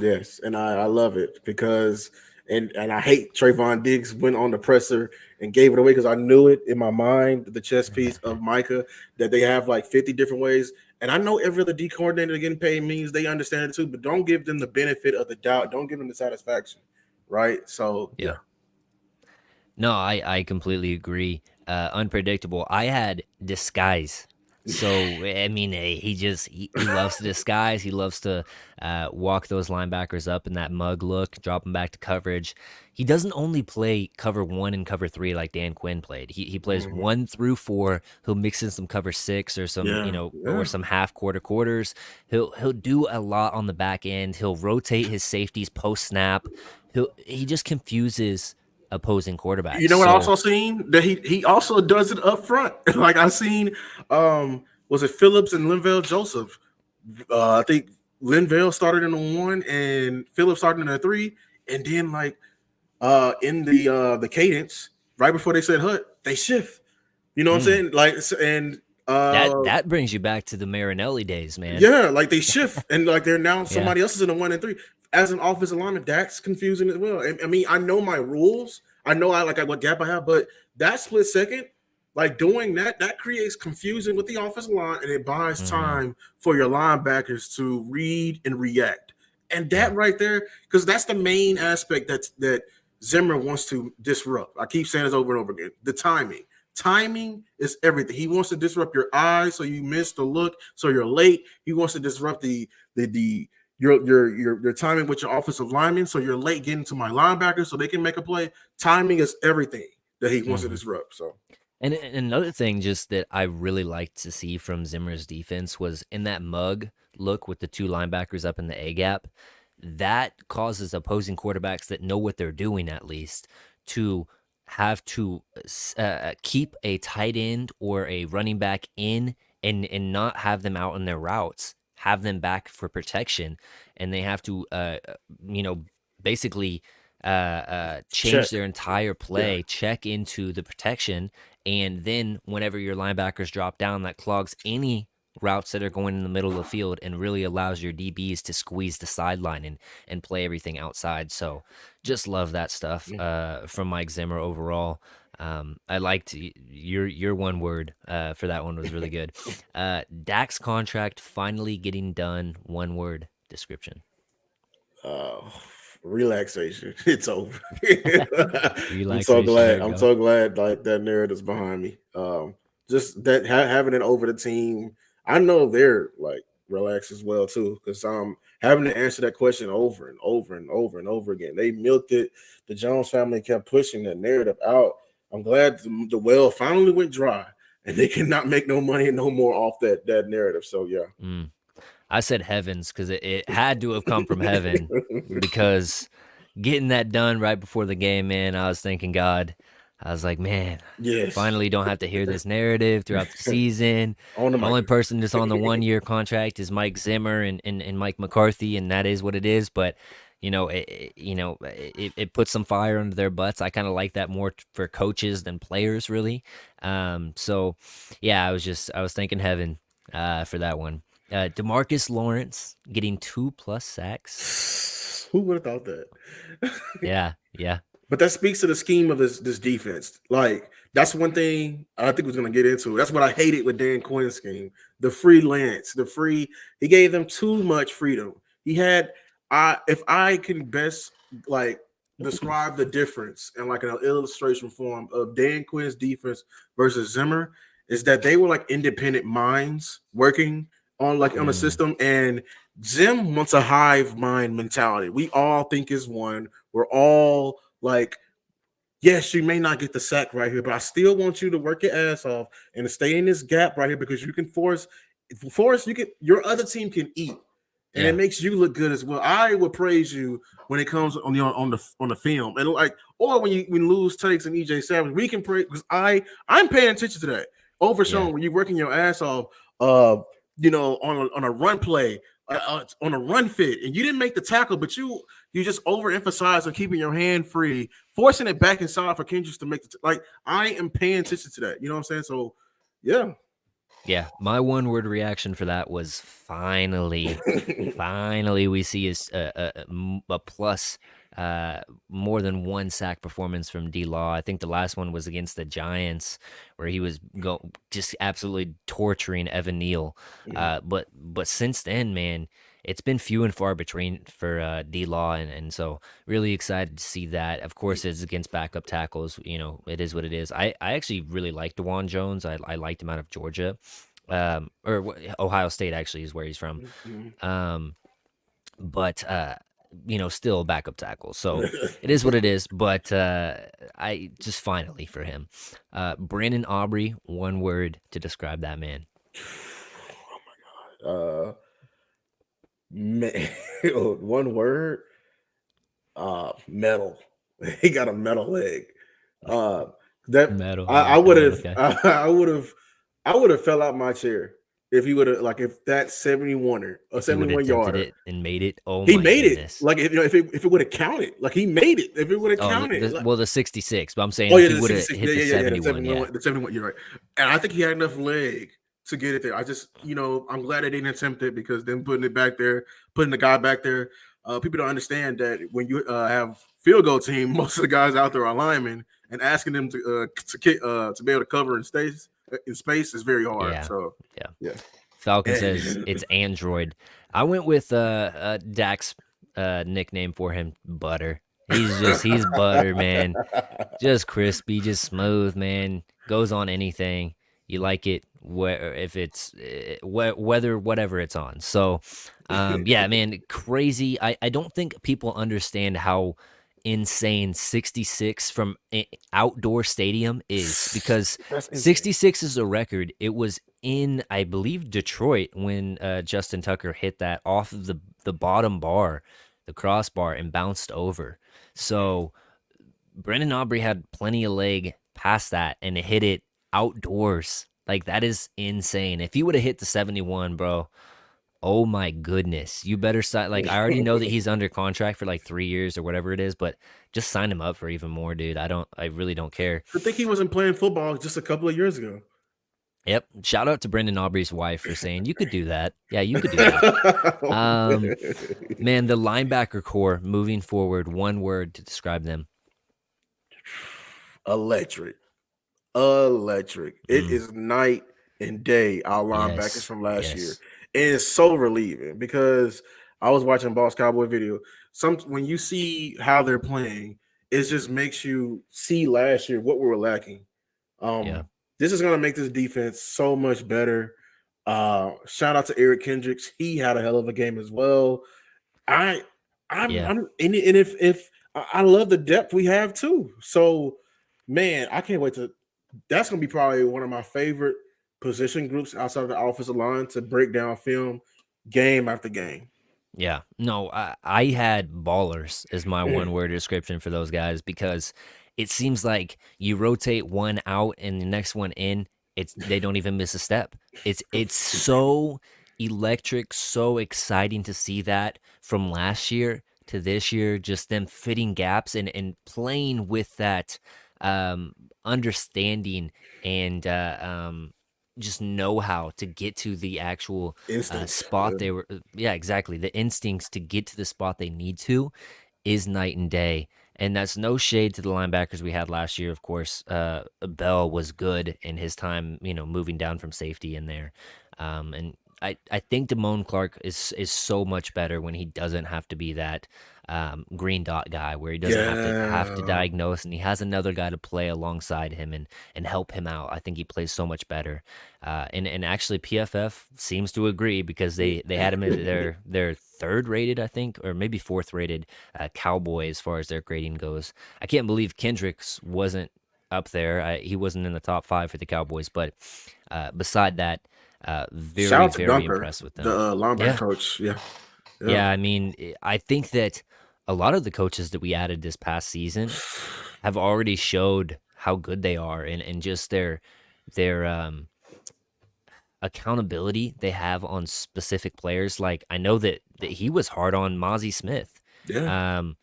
B: Yes, and I love it because And I hate Trayvon Diggs went on the presser and gave it away because I knew it in my mind, the chess piece of Micah, that they have like 50 different ways. And I know every other D coordinator getting paid means they understand it too, but don't give them the benefit of the doubt. Don't give them the satisfaction. Right. So yeah.
A: Yeah. No, I completely agree. Unpredictable. I had disguise. So I mean, he loves to disguise. He loves to walk those linebackers up in that mug look, drop them back to coverage. He doesn't only play cover 1 and cover 3 like Dan Quinn played. He plays
B: Mhm.
A: 1 through 4. He'll mix in some cover 6 or some
B: Yeah.
A: or
B: Yeah.
A: some half quarters. He'll do a lot on the back end. He'll rotate his safeties post snap. He just confuses opposing quarterbacks.
B: You know what I
A: So
B: also seen that he also does it up front. Like I seen was it Phillips and Linval Joseph? I think Linval started in the 1 and Phillips started in the 3, and then like in the cadence right before they said hut, they shift. You know what I'm
A: mm,
B: saying? Like and
A: that brings you back to the Marinelli days, man.
B: yeah, like they shift and like they're now
A: Yeah.
B: somebody else is in the 1 and 3. As an offensive lineman, that's confusing as well. I mean, I know my rules. I know what gap I have, but that split second, like doing that creates confusion with the offensive line and it buys
A: Hmm.
B: time for your linebackers to read and react. And
A: Yeah.
B: that right there, because that's the main aspect that Zimmer wants to disrupt. I keep saying this over and over again. The timing. Timing is everything. He wants to disrupt your eyes so you miss the look, so you're late. He wants to disrupt the your timing with your offensive linemen, so you're late getting to my linebackers so they can make a play. Timing is everything that he wants to
A: Hmm.
B: disrupt. So
A: And another thing just that I really liked to see from Zimmer's defense was in that mug look with the 2 linebackers up in the A gap. That causes opposing quarterbacks that know what they're doing at least to have to keep a tight end or a running back in and not have them out in their routes, have them back for protection, and they have to you know basically change
B: check.
A: their entire
B: Yeah.
A: play, check into the protection, and then whenever your linebackers drop down, that clogs any routes that are going in the middle of the field and really allows your DBs to squeeze the sideline and play everything outside. So just love that stuff from Mike Zimmer overall. I liked your one word for that one was really good. Dak's contract finally getting done. One word description.
B: uh, Relaxation. It's over. I'm so
A: Relaxation. There
B: glad.
A: you
B: I'm
A: go.
B: so glad. Like that narrative's behind me. Just that having it over the team. I know they're like relaxed as well too, because having to answer that question over and over and over and over again. They milked it. The Jones family kept pushing that narrative out. I'm glad the well finally went dry, and they cannot make no money no more off that narrative. So yeah.
A: Mm. I said heavens because it had to have come from heaven because getting that done right before the game, man, I was thanking God. I was like, man,
B: Yes.
A: finally don't have to hear this narrative throughout the season.
B: On the
A: The
B: mic.
A: only person that's on the 1 year contract is Mike Zimmer and Mike McCarthy, and that is what it is. But it puts some fire under their butts. I kind of like that more for coaches than players, really. So yeah, I was thanking heaven for that one. Demarcus Lawrence getting 2+ sacks.
B: Who would have thought that?
A: Yeah, yeah.
B: But that speaks to the scheme of this defense. Like that's one thing I think was going to get into. That's what I hated with Dan Quinn's scheme. The freelance, the free. He gave them too much freedom. He had. I if I can best like describe the difference in like an illustration form of Dan Quinn's defense versus Zimmer is that they were like independent minds working on a
A: Mm,
B: system, and Zim wants a hive mind mentality. We all think is one. We're all like, yes, you may not get the sack right here, but I still want you to work your ass off and to stay in this gap right here because you can force you can your other team can eat. And it
A: yeah,
B: makes you look good as well. I would praise you when it comes on the film. And like, or when lose takes and EJ Savage, we can pray because I'm paying attention to that.
A: yeah,
B: Overshown when you're working your ass off, on a run play, on a run fit, and you didn't make the tackle, but you just overemphasize on keeping your hand free, forcing it back inside for Kendricks to make like I am paying attention to that. You know what I'm saying? So yeah.
A: yeah. My one word reaction for that was finally, finally we see a plus uh, more than one sack performance from D Law. I think the last one was against the Giants, where he was just absolutely torturing Evan Neal.
B: Mhm.
A: But since then, man, it's been few and far between for D Law, and so really excited to see that. Of course, it's against backup tackles. You know, it is what it is. I actually really like DeJuan Jones. I liked him out of Georgia, Ohio State actually is where he's from.
B: Mhm.
A: Um, but still a backup tackle. So it is what it is. But I just finally for him, Brandon Aubrey. One word to describe that man.
B: uh, man, one word. Metal. He got a metal leg. Uh, that
A: Metal. I
B: I
A: like that
B: would
A: one.
B: have,
A: Okay.
B: I would have fell out my chair if he would have, like, if that 71er, a
A: If he would have
B: 71
A: attempted
B: yarder,
A: it and made it, oh
B: he
A: my
B: made it.
A: goodness.
B: Like, if it would have counted, like he made it. If it would have
A: Oh,
B: counted, like,
A: the 66. But I'm saying
B: oh
A: if
B: yeah,
A: he
B: the
A: would have
B: 66,
A: hit
B: yeah,
A: the
B: yeah, yeah, yeah, the
A: 71, yeah,
B: 71, the 71. You're right, and I think he had enough leg to get it there. I just, I'm glad they didn't attempt it because then putting it back there, putting the guy back there. People don't understand that when you have field goal team, most of the guys out there are linemen, and asking them to be able to cover in space is very hard.
A: yeah,
B: So
A: yeah.
B: yeah,
A: Falcon says
B: and
A: it's Android. I went with Dak's nickname for him, Butter. He's butter, man. Just crispy, just smooth, man. Goes on anything. You like it where if it's whether whatever it's on. So, yeah, man, crazy. I don't think people understand how insane 66 from outdoor stadium is because
B: that's insane.
A: 66 is a record. It was in I believe Detroit when Justin Tucker hit that off of the bottom bar, the crossbar and bounced over. So Brendan Aubrey had plenty of leg past that and hit it outdoors. Like that is insane. If he would have hit the 71, bro, oh my goodness. You better sign like I already know that he's under contract for like 3 years or whatever it is, but just sign him up for even more, dude. I really don't care.
B: I think he wasn't playing football just a couple of years ago.
A: Yep. Shout out to Brendan Aubrey's wife for saying you could do that. Yeah, you could do that. Um Man, the linebacker core moving forward, one word to describe them.
B: Electric. Electric. It
A: Mm,
B: is night and day, our linebackers
A: yes.
B: from last year.
A: Yes.
B: And it's so relieving because I was watching Boss Cowboy video. When you see how they're playing, it just makes you see last year what we were lacking.
A: Yeah.
B: This is gonna make this defense so much better. Shout out to Eric Kendricks. He had a hell of a game as well. I
A: Yeah.
B: I'm and if I love the depth we have too. So man, I can't wait to that's gonna be probably one of my favorite position groups outside of the offensive line to break down film game after game.
A: Yeah. No, I had ballers as my one word description for those guys because it seems like you rotate one out and the next one in, they don't even miss a step. It's so electric, so exciting to see that from last year to this year, just them fitting gaps and playing with that um understanding and just know how to get to the actual
B: Instincts.
A: spot they were yeah, exactly. The instincts to get to the spot they need to is night and day. And that's no shade to the linebackers we had last year. Of course, Bell was good in his time, moving down from safety in there. And I think Damone Clark is so much better when he doesn't have to be that green dot guy, where he doesn't have to
B: Yeah.
A: diagnose, and he has another guy to play alongside him and help him out. I think he plays so much better. And actually PFF seems to agree because they had him as their third rated, I think, or maybe fourth rated Cowboy as far as their grading goes. I can't believe Kendricks wasn't up there. He wasn't in the top 5 for the Cowboys, but beside that,
B: Shout
A: very
B: out to
A: very
B: Dunker,
A: impressed with
B: the
A: them.
B: linebacker
A: Yeah,
B: coach. Yeah. Yeah.
A: yeah. I mean, I think that a lot of the coaches that we added this past season have already showed how good they are and just their accountability they have on specific players. Like I know that he was hard on Mozzie Smith.
B: Yeah.
A: Um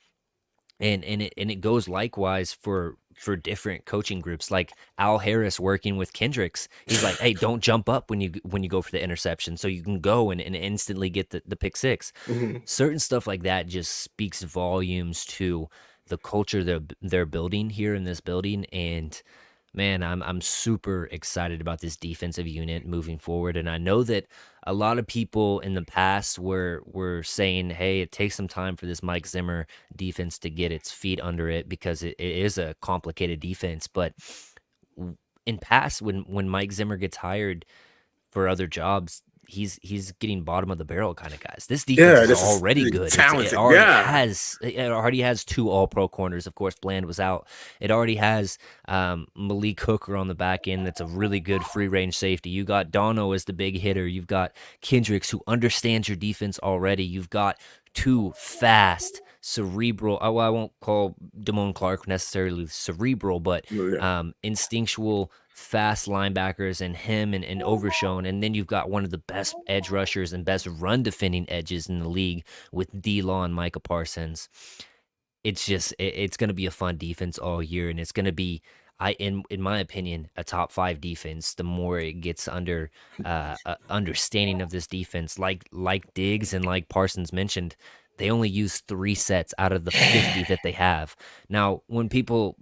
A: and it goes likewise for different coaching groups, like Al Harris working with Kendricks. He's like, hey, don't jump up when you go for the interception, so you can go and instantly get the pick six.
B: Mhm.
A: Certain stuff like that just speaks volumes to the culture they're building here in this building. And man, I'm super excited about this defensive unit moving forward. And I know that a lot of people in the past were saying, hey, it takes some time for this Mike Zimmer defense to get its feet under it because it is a complicated defense. But in past, when Mike Zimmer gets hired for other jobs, he's getting bottom of the barrel kind of guys. This defense
B: Yeah,
A: is
B: this
A: already
B: is
A: good.
B: talented. Yeah.
A: It already has two All Pro corners. Of course, Bland was out. It already has Malik Hooker on the back end. That's a really good free range safety. You got Dono as the big hitter. You've got Kendricks who understands your defense already. You've got two fast, cerebral. Well, I won't call Damone Clark necessarily cerebral, but
B: Yeah.
A: instinctual, fast linebackers, and him and Overshown. And then you've got one of the best edge rushers and best run defending edges in the league with D-Law and Micah Parsons. It's just it's going to be a fun defense all year, and it's going to be in my opinion a top 5 defense. The more it gets under understanding of this defense, like Diggs and like Parsons mentioned, they only use 3 sets out of the 50 that they have. Now, when people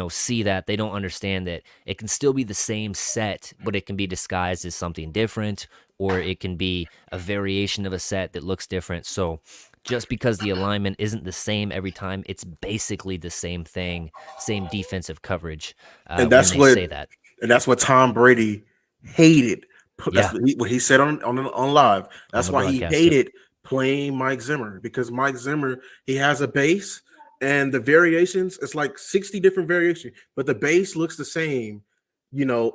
A: see that, they don't understand that it can still be the same set, but it can be disguised as something different, or it can be a variation of a set that looks different. So just because the alignment isn't the same every time, it's basically the same thing, same defensive coverage
B: and
A: when
B: that's
A: they
B: what
A: say that.
B: and that's what Tom Brady hated. That's
A: Yeah,
B: what he said on live.
A: on
B: That's
A: the
B: why he
A: broadcast. Yep.
B: hated playing Mike Zimmer, because Mike Zimmer, he has a base, and the variations, it's like 60 different variations, but the base looks the same,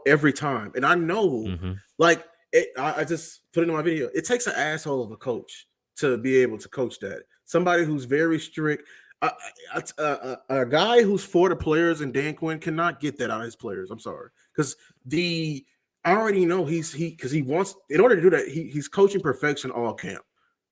B: every time. And I know,
A: Hmm.
B: like I just put it in my video. It takes an asshole of a coach to be able to coach that. Somebody who's very strict. I, a guy who's for the players and Dan Quinn cannot get that out of his players. I'm sorry, because the I already know because he wants, in order to do that, he's coaching perfection all camp.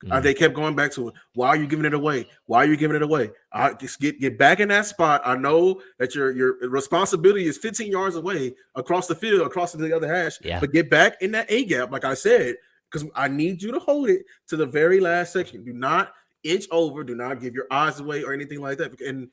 A: Hmm.
B: They kept going back to it. Why are you giving it away? Why are you giving it away? I just get back in that spot. I know that your responsibility is 15 yards away across the field, across to the other hash,
A: Yeah.
B: but get back in that A gap, like I said, because I need you to hold it to the very last section. Do not inch over. Do not give your eyes away or anything like that. And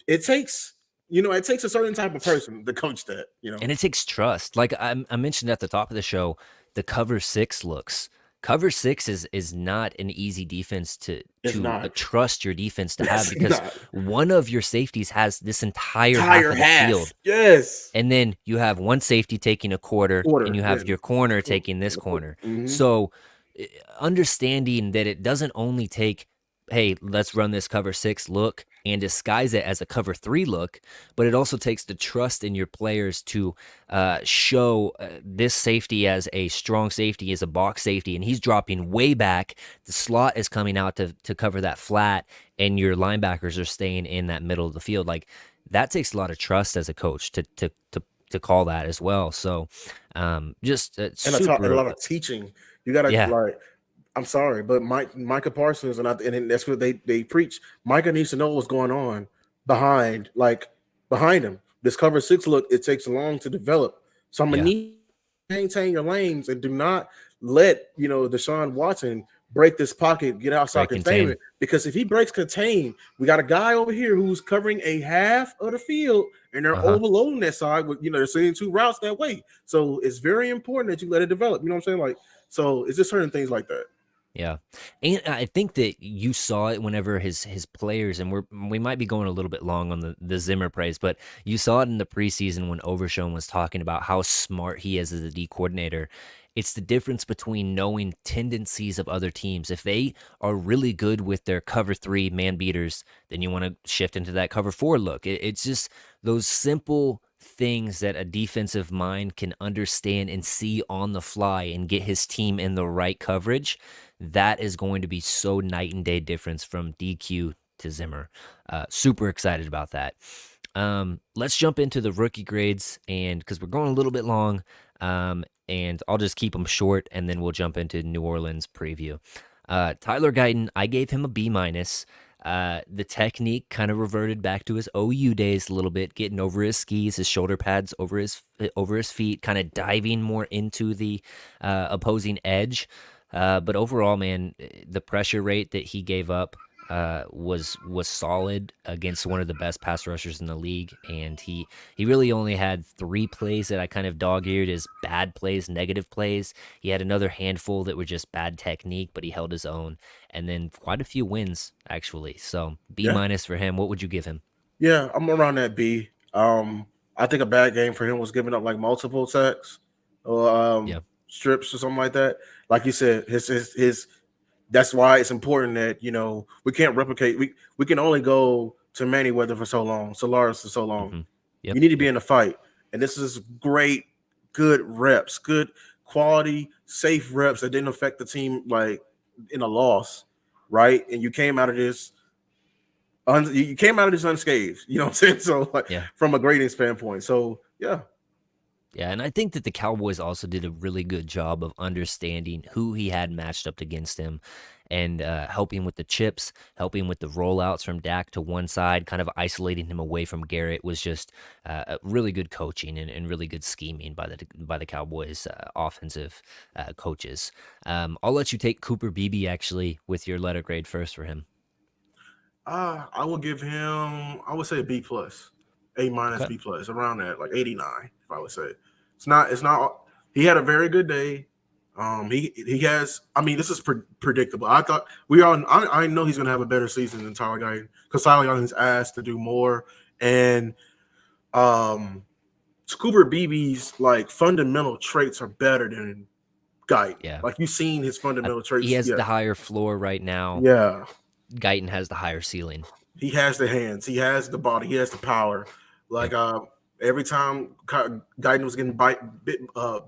B: it takes, it takes a certain type of person to coach that.
A: And it takes trust. Like I mentioned at the top of the show, the cover 6 looks. Cover 6 is not an easy defense to
B: It's not.
A: trust your defense to have,
B: It's
A: because
B: not.
A: one of your safeties has this entire half
B: Entire
A: of the
B: half.
A: field.
B: Yes.
A: And then you have one safety taking a quarter, and
B: Order.
A: you
B: Yeah.
A: have your corner taking this corner.
B: Mm-hmm.
A: So understanding that it doesn't only take, hey, let's run this cover 6 look and disguise it as a cover 3 look, but it also takes the trust in your players to show this safety as a strong safety, as a box safety, and he's dropping way back. The slot is coming out to cover that flat, and your linebackers are staying in that middle of the field. Like, that takes a lot of trust as a coach to call that as well. So just
B: And a
A: super,
B: lot of teaching. You gotta,
A: yeah,
B: like, I'm sorry, but Micah Parsons, and that's what they preach. Micah needs to know what's going on behind, behind him. This cover 6 look, it takes long to develop. So I'm gonna
A: yeah,
B: need to maintain your lanes and do not let Deshaun Watson break this pocket, get outside
A: break contain.
B: containment. Because if he breaks contain, we got a guy over here who's covering a half of the field, and they're
A: Uh-huh.
B: overloading that side with, they're seeing 2 routes that way. So it's very important that you let it develop. You know what I'm saying? Like, so it's just certain things like that.
A: Yeah, and I think that you saw it whenever his players, and we might be going a little bit long on the Zimmer praise, but you saw it in the preseason when Overshown was talking about how smart he is as a D coordinator. It's the difference between knowing tendencies of other teams. If they are really good with their cover 3 man beaters, then you want to shift into that cover 4 look. It's just those simple things that a defensive mind can understand and see on the fly and get his team in the right coverage. That is going to be so night and day difference from DQ to Zimmer. Super excited about that. Let's jump into the rookie grades, and because we're going a little bit long, and I'll just keep them short, and then we'll jump into New Orleans preview. Tyler Guyton, I gave him a B minus. The technique kind of reverted back to his OU days a little bit, getting over his skis, his shoulder pads over his feet, kind of diving more into the opposing edge. But overall, man, the pressure rate that he gave up was solid against one of the best pass rushers in the league, and he really only had 3 plays that I kind of dog-eared as bad plays, negative plays. He had another handful that were just bad technique, but he held his own, and then quite a few wins actually. So B
B: Yeah.
A: minus for him. What would you give him?
B: Yeah, I'm around that B. I think a bad game for him was giving up like multiple sacks or
A: Yeah.
B: strips or something like that. Like you said, his that's why it's important that we can't replicate. We can only go to Weather for so long, Solaris for so long.
A: Hmm.
B: You
A: Yep.
B: need to be
A: Yep.
B: in a fight, and this is great, good reps, good quality, safe reps that didn't affect the team like in a loss, right? And you came out of this you came out of this unscathed. You know what I'm saying? So like
A: Yeah.
B: from a grading standpoint. So yeah.
A: Yeah, and I think that the Cowboys also did a really good job of understanding who he had matched up against him and helping with the chips, helping with the rollouts from Dak to one side, kind of isolating him away from Garrett was just really good coaching and really good scheming by the Cowboys offensive coaches. I'll let you take Cooper Beebe actually with your letter grade first for him.
B: I will give him. I would say B plus, A minus,
A: Okay.
B: B plus, around that, like 89. If I would say, it's not. It's not. He had a very good day. He has. I mean, this is predictable. I thought we all. I know he's gonna have a better season than Tyler Guyton because Tyler Guyton's asked to do more, and um, Cooper Beebe's like fundamental traits are better than Guyton.
A: Yeah.
B: Like you've seen his fundamental
A: He
B: traits.
A: has
B: Yeah,
A: the higher floor right now.
B: yeah.
A: Guyton has the higher ceiling.
B: He has the hands, he has the body, he has the power. Like
A: Yep.
B: every time Guyton was getting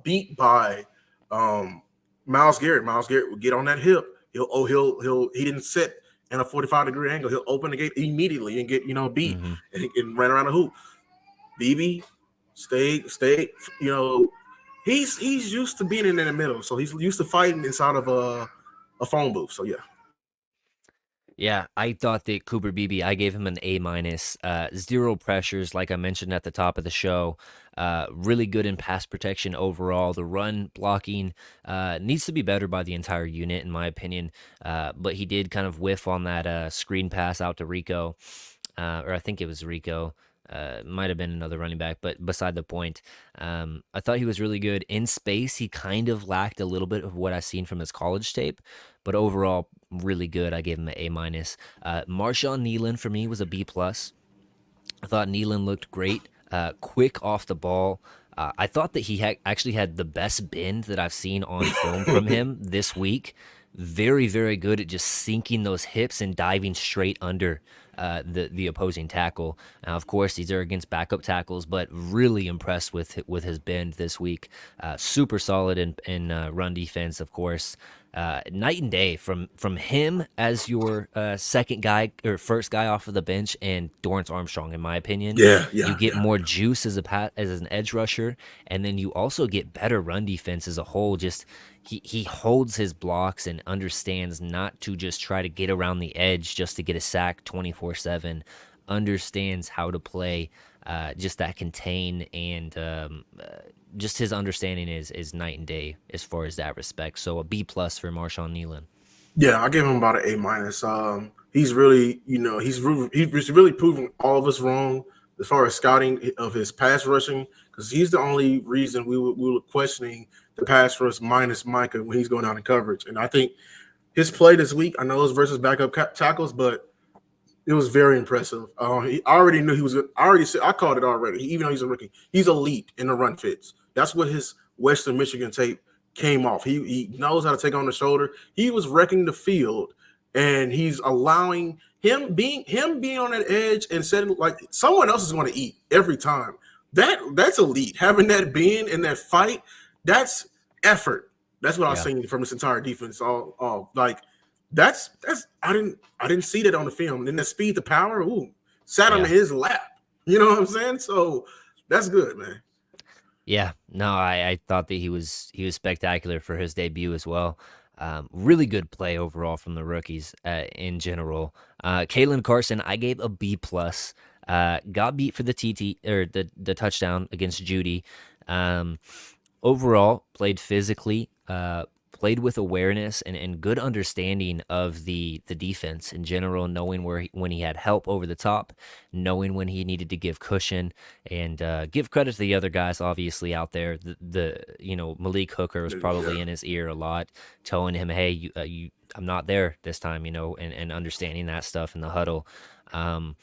B: beat by um, Miles Garrett would get on that hip. He didn't sit in a 45-degree angle. He'll open the gate immediately and get beat
A: Hmm.
B: and ran around the hoop. BB stay. He's used to being in the middle, so he's used to fighting inside of a phone booth. So yeah.
A: Yeah, I thought that Cooper Beebe, I gave him an A minus. Zero pressures, like I mentioned at the top of the show. Really good in pass protection overall. The run blocking needs to be better by the entire unit, in my opinion. But he did kind of whiff on that screen pass out to Rico, or I think it was Rico. Might have been another running back, but beside the point. I thought he was really good in space. He kind of lacked a little bit of what I've seen from his college tape, but overall, really good. I gave him an A minus. Marshawn Nealon for me was a B plus. I thought Nealon looked great, quick off the ball. I thought that he actually had the best bend that I've seen on film from him this week. Very, very good at just sinking those hips and diving straight under the opposing tackle. Now, of course, these are against backup tackles, but really impressed with his bend this week. Super solid in run defense, of course. Night and day from him as your second guy or first guy off of the bench and Dorrance Armstrong, in my opinion.
B: Yeah,
A: You
B: yeah,
A: get
B: yeah.
A: more juice as an edge rusher, and then you also get better run defense as a whole. Just he holds his blocks and understands not to just try to get around the edge just to get a sack 24/7. Understands how to play just that contain and just his understanding is night and day as far as that respect. So a B plus for Marshawn Nealon.
B: Yeah, I gave him about an A minus. He's really, he's really proven all of us wrong as far as scouting of his pass rushing because he's the only reason we were questioning the pass rush minus Micah when he's going out in coverage. And I think his play this week, I know it was versus backup tackles, but it was very impressive. I already knew he was. I already said I called it already. Even though he's a rookie, he's elite in the run fits. That's what his Western Michigan tape came off. He knows how to take on the shoulder. He was wrecking the field, and he's allowing him being on that edge and setting like someone else is going to eat every time. That's elite. Having that bend in that fight, that's effort. That's what I've
A: Yeah,
B: seen from this entire defense. All like that's I didn't see that on the film. And then the speed to power, sat on
A: yeah.
B: his lap. You know what I'm saying? So that's good, man.
A: Yeah, no, I thought that he was spectacular for his debut as well. Really good play overall from the rookies in general. Kalen Carson, I gave a B plus. Got beat for the TT or the touchdown against Judy. Um, Overall, played physically, played with awareness and good understanding of the defense in general, knowing when he had help over the top, knowing when he needed to give cushion, and give credit to the other guys obviously out there. Malik Hooker was
B: Yeah.
A: probably in his ear a lot, telling him, "Hey, I'm not there this time," and understanding that stuff in the huddle. Um,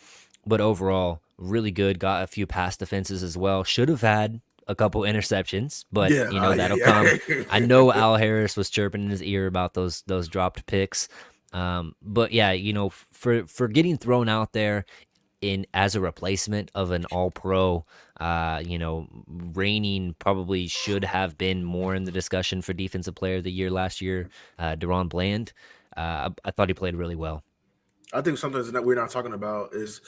A: but overall, really good. Got a few pass defenses as well. Should have had a couple interceptions, but
B: Yeah,
A: that'll come. I
B: yeah.
A: know Al Harris was chirping in his ear about those dropped picks. But yeah, for getting thrown out there in as a replacement of an all pro, reigning probably should have been more in the discussion for defensive player of the year last year, Deron Bland. I thought he played really well.
B: I think something that we're not talking about is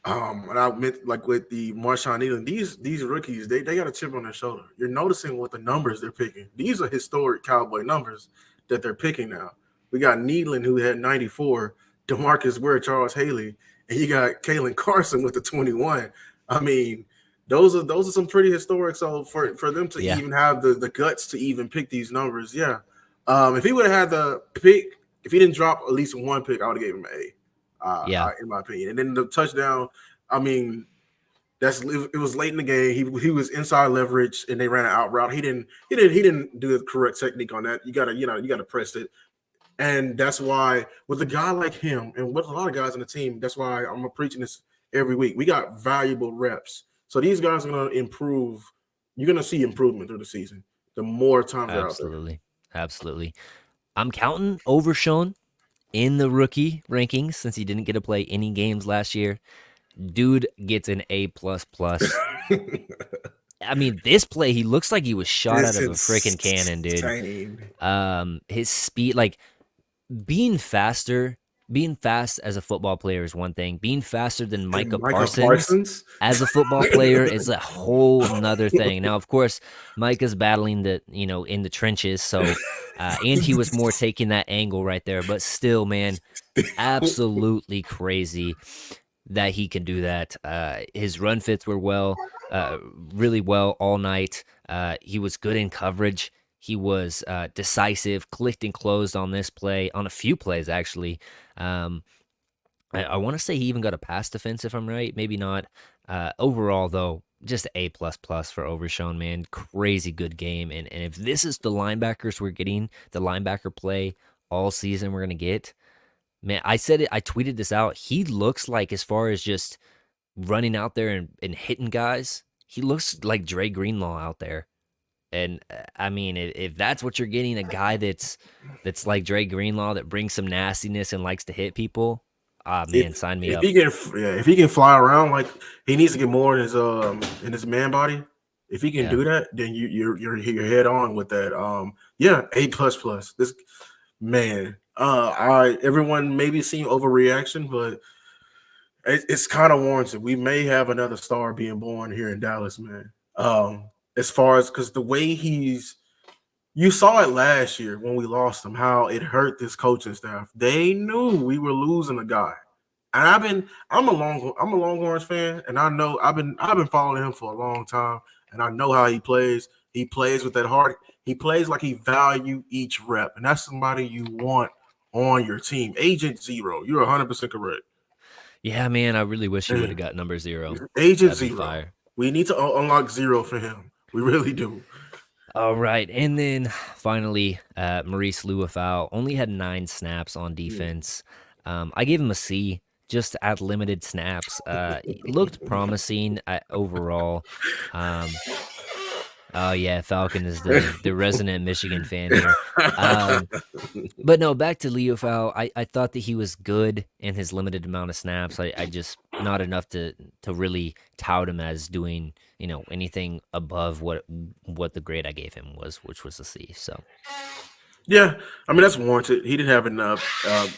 B: and I admit, like with the Marshawn Nealon, these rookies, they got a chip on their shoulder. You're noticing what the numbers they're picking. These are historic Cowboy numbers that they're picking now. We got Nealon who had 94, Demarcus Ware, Charles Haley, and you got Kalen Carson with the 21. I mean, those are some pretty historic. So for them to
A: Yeah,
B: even have the guts to even pick these numbers, yeah. If he would have had the pick, if he didn't drop at least one pick, I would have gave him an A.
A: yeah,
B: In my opinion. And then the touchdown, I mean, it was late in the game. He was inside leverage and they ran an out route. He didn't do the correct technique on that. You gotta press it. And that's why with a guy like him and with a lot of guys on the team, that's why I'm preaching this every week. We got valuable reps. So these guys are gonna improve. You're gonna see improvement through the season. The more times they're out there.
A: absolutely, absolutely. I'm counting Overshown in the rookie rankings since he didn't get to play any games last year. Dude gets an A plus plus. I mean, this play he looks like he was shot out
B: It's
A: of a freaking cannon, dude.
B: insane.
A: His speed, like being faster, being fast as a football player is one thing. Being faster than Micah
B: And Micah
A: Parsons
B: Parsons.
A: as a football player is a whole nother thing. Now, of course, Micah's battling in the trenches, so and he was more taking that angle right there, but still, man, absolutely crazy that he can do that. His run fits were really well all night. He was good in coverage. He was decisive, clicked and closed on this play, on a few plays actually. Um, I want to say he even got a pass defense if I'm right. Maybe not. Overall, though, just A plus plus for Overshown, man. Crazy good game. And if this is the linebackers we're getting, the linebacker play all season we're gonna get, man, I said it. I tweeted this out. He looks like, as far as just running out there and hitting guys, he looks like Dre Greenlaw out there. And I mean, if that's what you're getting, a guy that's like Dre Greenlaw that brings some nastiness and likes to hit people, ah man, sign me
B: If
A: up.
B: he can if he can fly around, like he needs to get more in his man body. If he can
A: Yeah.
B: do that, then you're head on with that. Yeah, A plus plus. This man, I everyone maybe seeing overreaction, but it's kind of warranted. We may have another star being born here in Dallas, man. As far as because the way you saw it last year when we lost him, how it hurt this coaching staff. They knew we were losing a guy. And I'm a Longhorns fan, and I know I've been following him for a long time, and I know how he plays. He plays with that heart. He plays like he value each rep, and that's somebody you want on your team. Agent Zero, you're 100% correct.
A: Yeah, man, I really wish he would have
B: Man,
A: got number 0.
B: Agent
A: That'd be
B: Zero.
A: fire.
B: We need to unlock Zero for him. We really do.
A: All right, and then finally, Maurice Luafau only had 9 snaps on
B: Mm.
A: defense. I gave him a C, just at limited snaps. He looked promising overall. Um, oh yeah, Falcon is the resident Michigan fan here. Um, but no, back to Leofau. I thought that he was good in his limited amount of snaps. I just not enough to really tout him as doing anything above what the grade I gave him was, which was a C. So
B: Yeah, I mean that's warranted. He didn't have enough.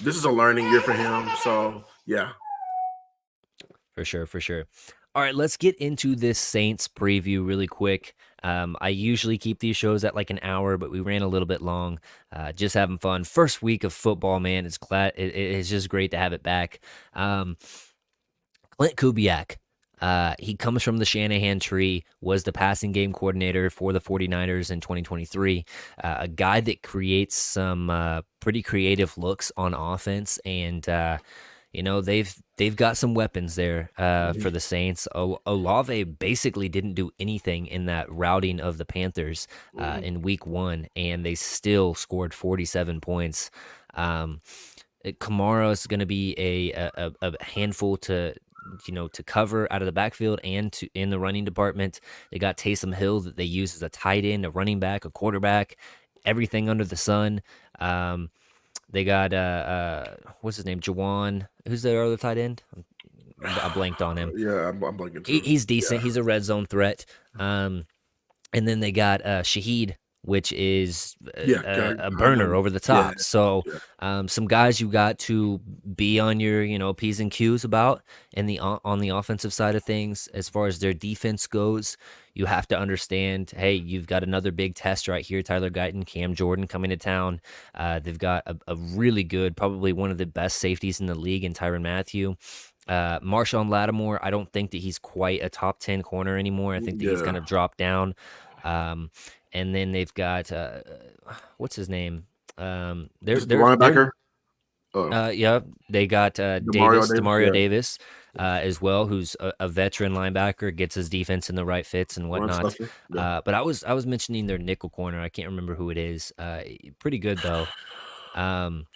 B: This is a learning year for him, so yeah.
A: for sure, for sure. All right, let's get into this Saints preview really quick. I usually keep these shows at like an hour, but we ran a little bit long. Just having fun. First week of football, man. It's just great to have it back. Um, Clint Kubiak. He comes from the Shanahan tree, was the passing game coordinator for the 49ers in 2023. A guy that creates some pretty creative looks on offense, and they've got some weapons there for the Saints. Olave basically didn't do anything in that routing of the Panthers
B: Mhm.
A: in Week 1, and they still scored 47 points. Um, Kamara is going to be a handful to cover out of the backfield and to in the running department. They got Taysom Hill that they use as a tight end, a running back, a quarterback, everything under the sun. Um, they got what's his name, Jawan. Who's their other tight end? I blanked on him.
B: Yeah, I'm blanking
A: He,
B: too.
A: he's decent.
B: Yeah,
A: He's a red zone threat. And then they got Shaheed, which is
B: yeah,
A: a
B: got
A: burner over the
B: yeah,
A: top. So
B: yeah,
A: some guys you got to be on your P's and Q's about in the on the offensive side of things. As far as their defense goes, you have to understand. Hey, you've got another big test right here. Tyler Guyton, Cam Jordan coming to town. They've got a really good, probably one of the best safeties in the league in Tyrann Mathieu. Marshawn Lattimore, I don't think that he's quite a top 10 corner anymore. I think that he's kind
B: yeah.
A: of dropped down. Um, and then they've got what's his name?
B: Just the linebacker.
A: Yeah, they got
B: Demario
A: Davis,
B: Davis.
A: Demario
B: Yeah,
A: Davis, as well, who's a veteran linebacker, gets his defense in the right fits and
B: run
A: whatnot.
B: stuffer. Yeah.
A: But I was mentioning their nickel corner. I can't remember who it is. Pretty good though. Um,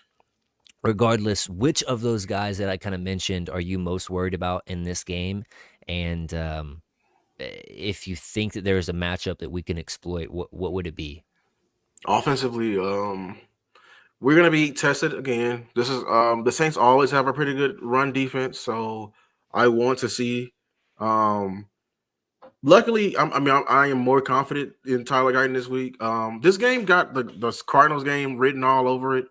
A: Regardless, which of those guys that I kind of mentioned are you most worried about in this game? And if you think that there is a matchup that we can exploit, what would it be?
B: Offensively, we're gonna be tested again. This is the Saints always have a pretty good run defense, so I want to see. Um, Luckily, I am more confident in Tyler Guyton this week. This game got the Cardinals game written all over it.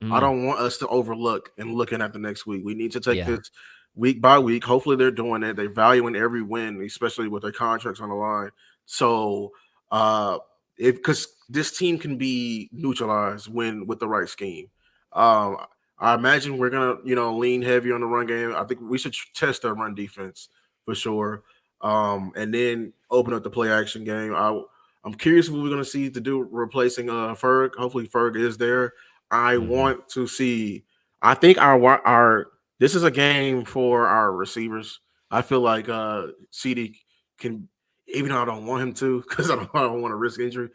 B: I
A: Mm,
B: don't want us to overlook and looking at the next week. We need to take
A: yeah.
B: this week by week. Hopefully, they're doing it. They're valuing every win, especially with their contracts on the line. So, uh, if because this team can be neutralized when with the right scheme. Um, I imagine we're gonna lean heavy on the run game. I think we should test our run defense for sure, and then open up the play action game. I'm curious what we're going to see to do replacing Ferg. Hopefully Ferg is there. I
A: Hmm.
B: want to see. I think our this is a game for our receivers. I feel like CD can, even though I don't want him to because I don't want to risk injury.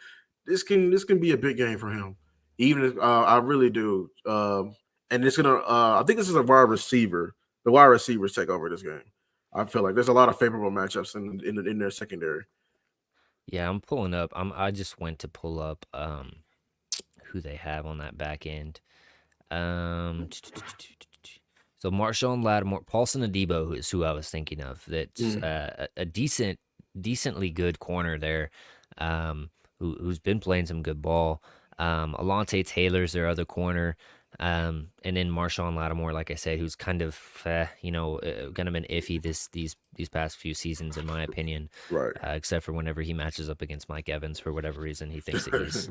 B: This can be a big game for him. Even if I really do. And it's gonna. I think this is a wide receiver. The wide receivers take over this game. I feel like there's a lot of favorable matchups in their secondary.
A: Yeah, I'm pulling up. I just went to pull up who they have on that back end. Um, so Marshawn Lattimore, Paulson Adebo is who I was thinking of. That's
B: Mm,
A: a decently good corner there, who's been playing some good ball. Alontae Taylor's their other corner. And then Marshawn Lattimore, like I said, who's kind of kind of been iffy these past few seasons, in my opinion,
B: right.
A: except for whenever he matches up against Mike Evans for whatever reason, he thinks that he's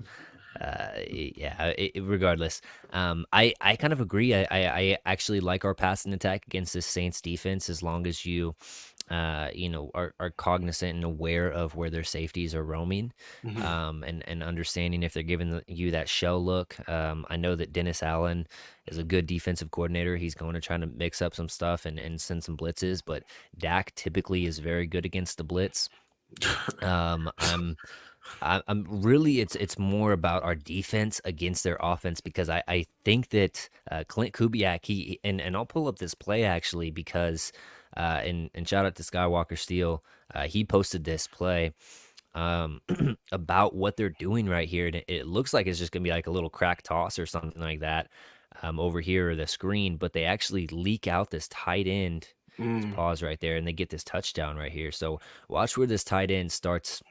A: yeah. Regardless, I kind of agree. I actually like our passing attack against this Saints defense as long as you are cognizant and aware of where their safeties are roaming,
B: Mhm.
A: and understanding if they're giving you that shell look. I know that Dennis Allen is a good defensive coordinator. He's going to try to mix up some stuff and send some blitzes, but Dak typically is very good against the blitz. Um, I'm I'm really it's more about our defense against their offense because I think that Clint Kubiak and I'll pull up this play actually because and shout out to Skywalker Steel, he posted this play um about what they're doing right here, and it looks like it's just gonna be like a little crack toss or something like that over here or the screen, but they actually leak out this tight end. Let's
B: Mm,
A: pause right there, and they get this touchdown right here. So watch where this tight end starts.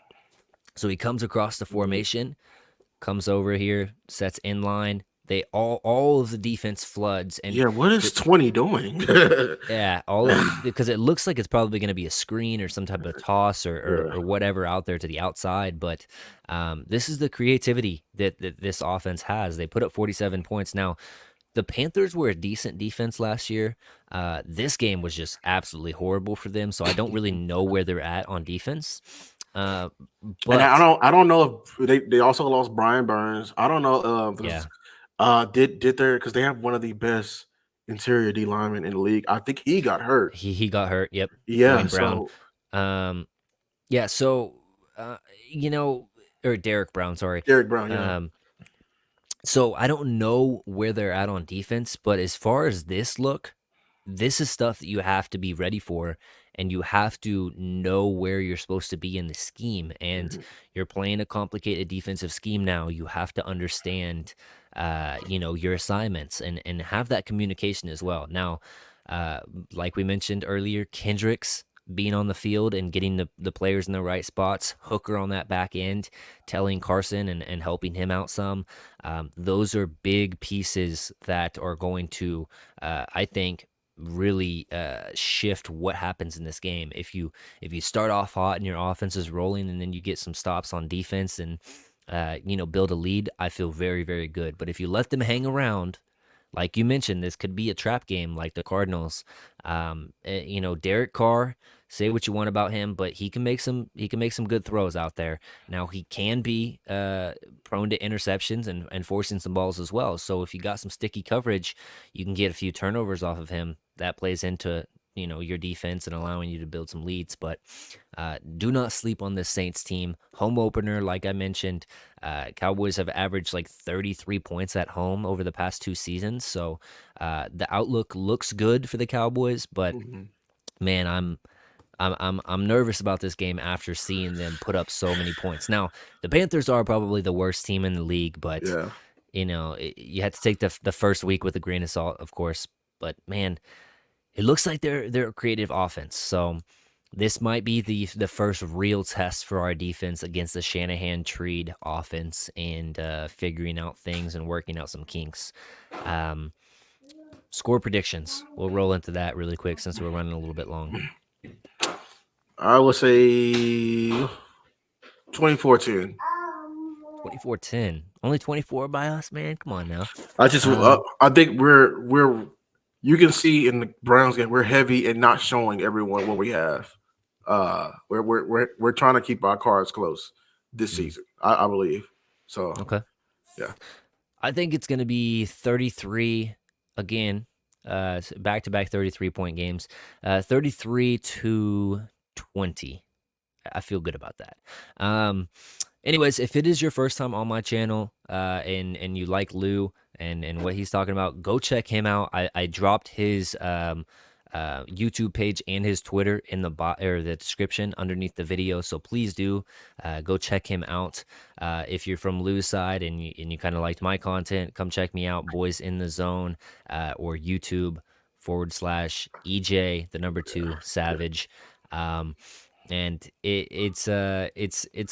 A: So he comes across the
B: mm,
A: formation, comes over here, sets in line, All of the defense floods, and
B: Yeah, what is
A: the
B: 20 doing?
A: yeah, all of because it looks like it's probably going to be a screen or some type of toss
B: Yeah.
A: or whatever out there to the outside. But this is the creativity that this offense has. They put up 47 points. Now, the Panthers were a decent defense last year. This game was just absolutely horrible for them. So I don't really know where they're at on defense. Uh,
B: And
A: but
B: I don't know if they also lost Brian Burns. I don't know
A: yeah,
B: because did their because they have one of the best interior D linemen in the league. I think he got hurt.
A: he got hurt. Yep,
B: Yeah,
A: Dwayne Brown.
B: so
A: Um, yeah, so uh, you know, or Derek Brown. Sorry.
B: Derek Brown, yeah.
A: Um, So I don't know where they're at on defense, but as far as this is stuff that you have to be ready for, and you have to know where you're supposed to be in the scheme. And
B: Mhm.
A: you're playing a complicated defensive scheme now. You have to understand, your assignments and have that communication as well. Now, uh, like we mentioned earlier, Kendricks being on the field and getting the players in the right spots, Hooker on that back end, telling Carson and helping him out some. Those are big pieces that are going to, I think, really shift what happens in this game. If you start off hot and your offense is rolling, and then you get some stops on defense and build a lead, I feel very, very good. But if you let them hang around, like you mentioned, this could be a trap game like the Cardinals. Derek Carr, say what you want about him, but he can make some good throws out there. Now he can be prone to interceptions and forcing some balls as well. So if you got some sticky coverage, you can get a few turnovers off of him. That plays into your defense and allowing you to build some leads. But do not sleep on this Saints team. Home opener, like I mentioned, Cowboys have averaged like 33 points at home over the past 2 seasons. So the outlook looks good for the Cowboys, but
B: Mhm.
A: man, I'm nervous about this game after seeing them put up so many points. Now, the Panthers are probably the worst team in the league, but
B: Yeah.
A: you had to take the first week with a grain of salt, of course. But man, it looks like they're a creative offense. So this might be the first real test for our defense against the Shanahan Treed offense and figuring out things and working out some kinks. Um, Score predictions. We'll roll into that really quick since we're running a little bit long.
B: I would say 2014.
A: 24-10. Only 24 by us, man. Come on now.
B: I think we're you can see in the Browns game we're heavy and not showing everyone what we have. We're trying to keep our cards close this
A: Mm,
B: season. I believe. So
A: okay.
B: yeah.
A: I think it's going to be 33 again. Back to back 33-point games. 33-20. I feel good about that. Anyways, if it is your first time on my channel, and you like Lou and what he's talking about, go check him out. I dropped his YouTube page and his Twitter in the description underneath the video. So please do go check him out. If you're from Lou's side and you kind of liked my content, come check me out, Boys in the Zone, or YouTube/EJ the number 2 Savage. And it's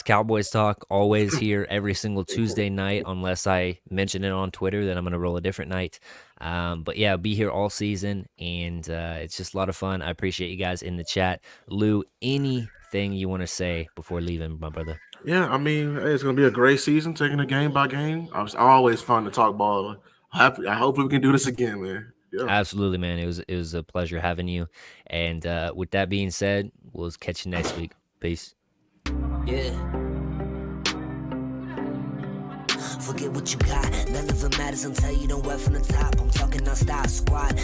A: Cowboys talk always here every single Tuesday night, unless I mention it on Twitter, then I'm gonna roll a different night. But yeah, I'll be here all season, and it's just a lot of fun. I appreciate you guys in the chat. Lou, anything you want to say before leaving, my brother?
B: Yeah, I mean, hey, it's gonna be a great season, taking it game by game. It's always fun to talk ball. Hopefully we can do this again, man. Yeah.
A: Absolutely, man. It was a pleasure having you. And with that being said, we'll catch you next week. Peace.
C: Yeah. Forget what you got, none of it matters until you don't work from the top. I'm talking non-stop squad.